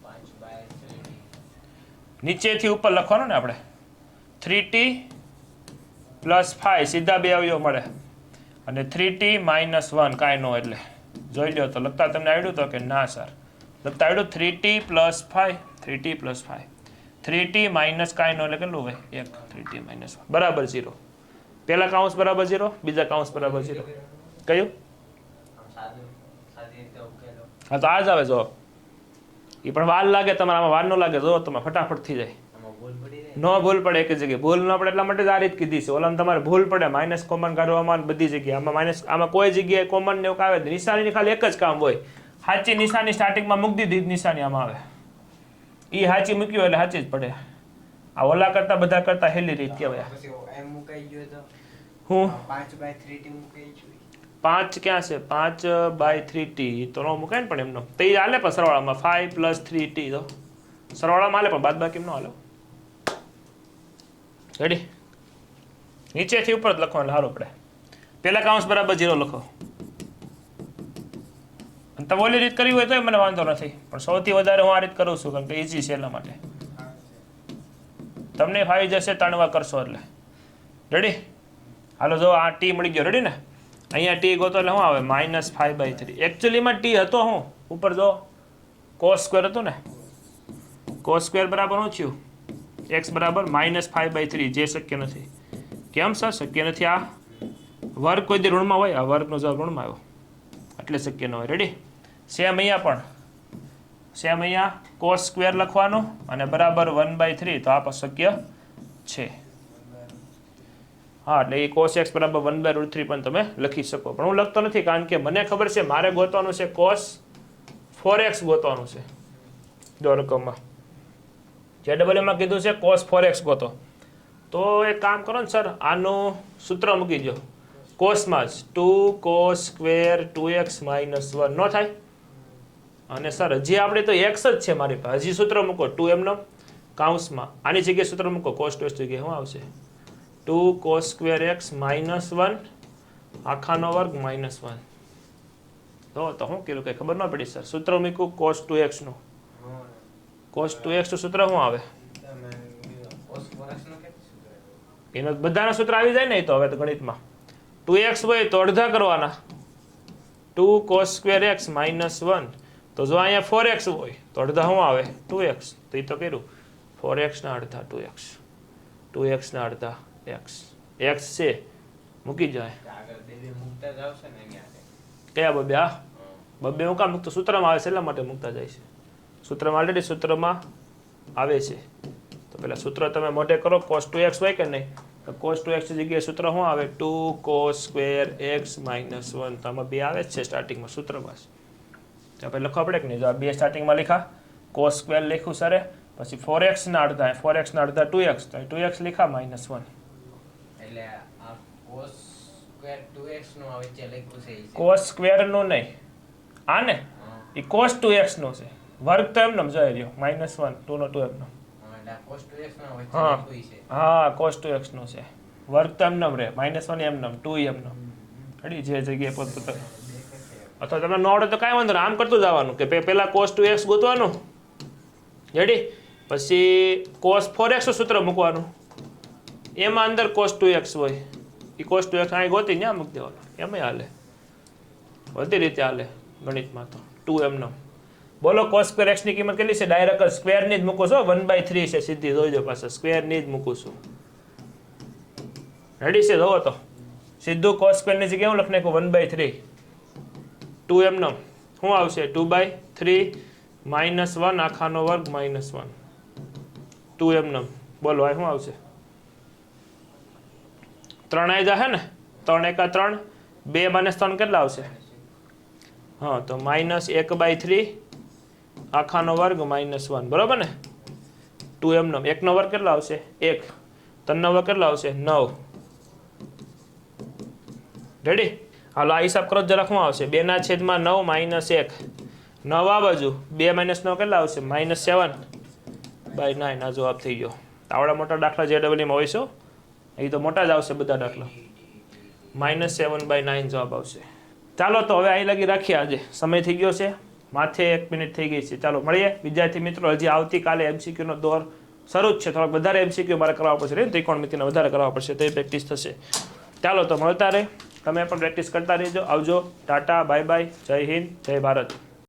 5/3 નીચેથી ઉપર લખવાનું ને આપણે 3t + 5 સીધા બે અવયવ મળે અને 3t - 1 કાંઈ નો. એટલે જોઈ લો તો લખતા તમને આવડ્યું તો કે ના સર? લખતા આવડ્યું 3t + 5 3t + 5 3t માઇનસ કાંઈ નો એટલે કેટલું હોય? 1. 3t - 1 બરાબર 0. પહેલા કાઉન્સ બરાબર 0, બીજા કાઉન્સ બરાબર 0. કયું? સાદી રીતે ઉકેલો. હા તો આ જ આવે. જો એ પણ વાર લાગે તમારે, આમાં વાર ન લાગે. જો તમે ફટાફટ થઈ જાય. આમાં ભૂલ પડી જાય. ન ભૂલ પડે એક જગ્યાએ. ભૂલ ન પડે એટલા માટે જ આ રીત કીધી છે. ઓલામાં તમારે ભૂલ પડે, માઇનસ કોમન કાઢવામાં બધી જગ્યાએ. આમાં માઇનસ, આમાં કોઈ જગ્યાએ કોમન ને એવું આવે. નિશાનીની ખાલી એક જ કામ હોય. સાચી નિશાની સ્ટાર્ટિંગમાં મૂકી દીધી, નિશાની આમાં આવે. એ સાચી મૂક્યું એટલે સાચી જ પડે. આ ઓલા કરતા બધા કરતા હેલી રીત કહેવાય. પછી એમ મુકાઈ ગયો તો હું 5/3t મુકાઈ ગયું. 5 ક્યાં છે? 5/3t તો ન મુકાય ને. પણ એમનો તો એ હાલે. પણ સરવાળામાં 5 + 3t તો સરવાળામાં હાલે, પણ બાદબાકી ન હાલે. રેડી? નીચેથી ઉપર જ લખવાનું સારું પડે. પહેલા કાઉન્સ બરાબર 0 લખો. અને તમે ઓલી રીત કરી હોય તો મને વાંધો નથી, પણ સૌથી વધારે હું આ રીત કરું છું કારણ કે ઈઝી છે એટલા માટે. તમને ફાવી જશે તાણવા કરશો એટલે. રેડી? હાલો જો આ t મળી ગયો. રેડી ને? અહીંયા t ગોતો એટલે શું આવે? -5/3. એકચ્યુઅલીમાં t હતો શું? ઉપર જો cos સ્ક્વેર હતું ને. cos સ્ક્વેર બરાબર શું થયું? x બરાબર -5/3. જે શક્ય નથી. કેમ સર શક્ય નથી? આ વર્ગ કોઈ દી ઋણમાં હોય, આ વર્ગનો જવાબ ઋણમાં આવ્યો એટલે શક્ય ન હોય. રેડી? સેમ અહીંયા પણ સેમ અહીંયા cos સ્ક્વેર લખવાનું અને બરાબર 1/3. તો આ પણ શક્ય છે. હા, એટલે એ cos x બરાબર 1/√3 પણ તમે લખી શકો. પણ હું લખતો નથી કારણ કે મને ખબર છે મારે ગોતવાનું છે cos 4x ગોતવાનું છે. જો રકમમાં JWમાં કીધું છે cos 4x ગોતો. તો એક કામ કરો ને સર, આનું સૂત્ર મૂકી દો. કોસમાં જ 2 cos સ્ક્વેર 2x - 1 ન થાય? અને સર હજી આપણે તો x જ છે મારી પાસે. હજી સૂત્ર મૂકો 2 એમનો કાઉન્સમાં. આની જગ્યાએ સૂત્ર મૂકો cos 2x જગ્યાએ શું આવશે? 2 cos સ્ક્વેર x - 1 આખાનો વર્ગ -1. તો શું કીધું કઈ ખબર ન પડી સર? સૂત્ર મૂક્યું cos 2x નું. cos 2x નું સૂત્ર શું આવે? એનો બધાના સૂત્ર આવી જાય ને. તો હવે તો ગણિતમાં 2x હોય તો અડધા કરવાના. 2 cos સ્ક્વેર x - 1 તો જો અહીંયા 4x હોય તો અડધા શું આવે 2x, તો એ તો કર્યું 4x ના અડધા 2x, 2x ના અડધા x, x છે મૂકી જાય. આગળ બે મૂકતા જ આવશે ને અહીંયા કયા બબે? આ બબે હું કામ મૂકતો? સૂત્રમાં આવે છે એટલા માટે મૂકતા જાય છે. સૂત્રમાં ઓલરેડી સૂત્રમાં આવે છે. તો પેલા સૂત્ર તમે મોઢે કરો. cos 2x હોય કે નહીં? તો cos 2x ની જગ્યાએ સૂત્ર શું આવે? 2 cos square x minus 1. તો આમાં બે આવે જ છે સ્ટાર્ટિંગમાં સૂત્રમાં. તો આપણે લખવા પડે કે નહીં? જો આ બે સ્ટાર્ટિંગમાં લખા, cos square લખ્યું સરે, પછી 4x ના અડધા, 4x ના અડધા 2x, તો 2x લખા -1. એટલે આ cos square 2x નો આ વચ્ચે લખ્યું છે ઈ છે. cos square નું નહીં, આ ને એ cos 2x નો છે. વર્ગ તો એમને જોઈ રહ્યો -1, 2 નો 2 એમનો. એટલે આ cos 2x નો વચ્ચે હા લખ્યું છે. હા, cos 2x નો છે. વર્ગ તો એમને રહે, -1 એમને, 2 એમને. રેડી? જે જગ્યાએ પોત અથવા તમે નો આવડે તો કાંઈ વાંધો નહીં, આમ કરતું જવાનું કે પેલા cos 2x ગોતવાનું, રેડી? પછી cos 4x નું સૂત્ર મૂકવાનું, એમાં અંદર cos 2x હોય, એ cos 2x અહીં ગોતી ત્યાં મૂકી દેવાનું, એમાં હાલે. બધી રીતે હાલે ગણિતમાં તો 2 એમનો. બોલો cos સ્ક્વેર x ની કિંમત કેટલી છે? ડાયરેક્ટ સ્ક્વેર ની જ મૂકું છું, 1/3 છે સીધી, જોઈજો પાછા સ્ક્વેર ની જ મૂકું છું. રેડી છે? જોવો તો સીધું cos સ્ક્વેર ની જગ્યાએ હું લખી નાખું 1/3, 2 એમનો શું આવશે? 2/3 -1 આખાનો વર્ગ -1, 2 એમનો. બોલો આ શું આવશે? 3 આવી જશે ને? 3 એકા 3, 2 - 3 કેટલા આવશે? હા, તો -1/3 આખાનો વર્ગ -1, બરોબર ને? 2 એમનો. 1 નો વર્ગ કેટલા આવશે? 1. 3 નો વર્ગ કેટલા આવશે? 9. રેડી? હાલો આ હિસાબ કરો જરા. શું આવશે? 2/9 -1, 9 આ બાજુ, 2 - 9 કેટલા આવશે? -7/9. આ જવાબ થઈ ગયો. આવડા મોટા દાખલા JEEમાં હોય છે, એ તો મોટા જ આવશે બધા દાખલા. -7/9 જવાબ આવશે. ચાલો તો હવે અહીં લગી રાખીએ. આજે સમય થઈ ગયો છે, માથે 1 મિનિટ થઈ ગઈ છે. ચાલો મળીએ વિદ્યાર્થી મિત્રો. હજી આવતીકાલે MCQ નો દોર શરૂ જ છે. થોડાક વધારે MCQ મારે કરવા પડશે, ત્રિકોણમિતિના વધારે કરવા પડશે, તો એ પ્રેક્ટિસ થશે. ચાલો તો મળતા રહે, તમે પણ પ્રેક્ટિસ કરતા રહેજો. આવજો, ટાટા, બાય બાય, જય હિન્દ, જય ભારત.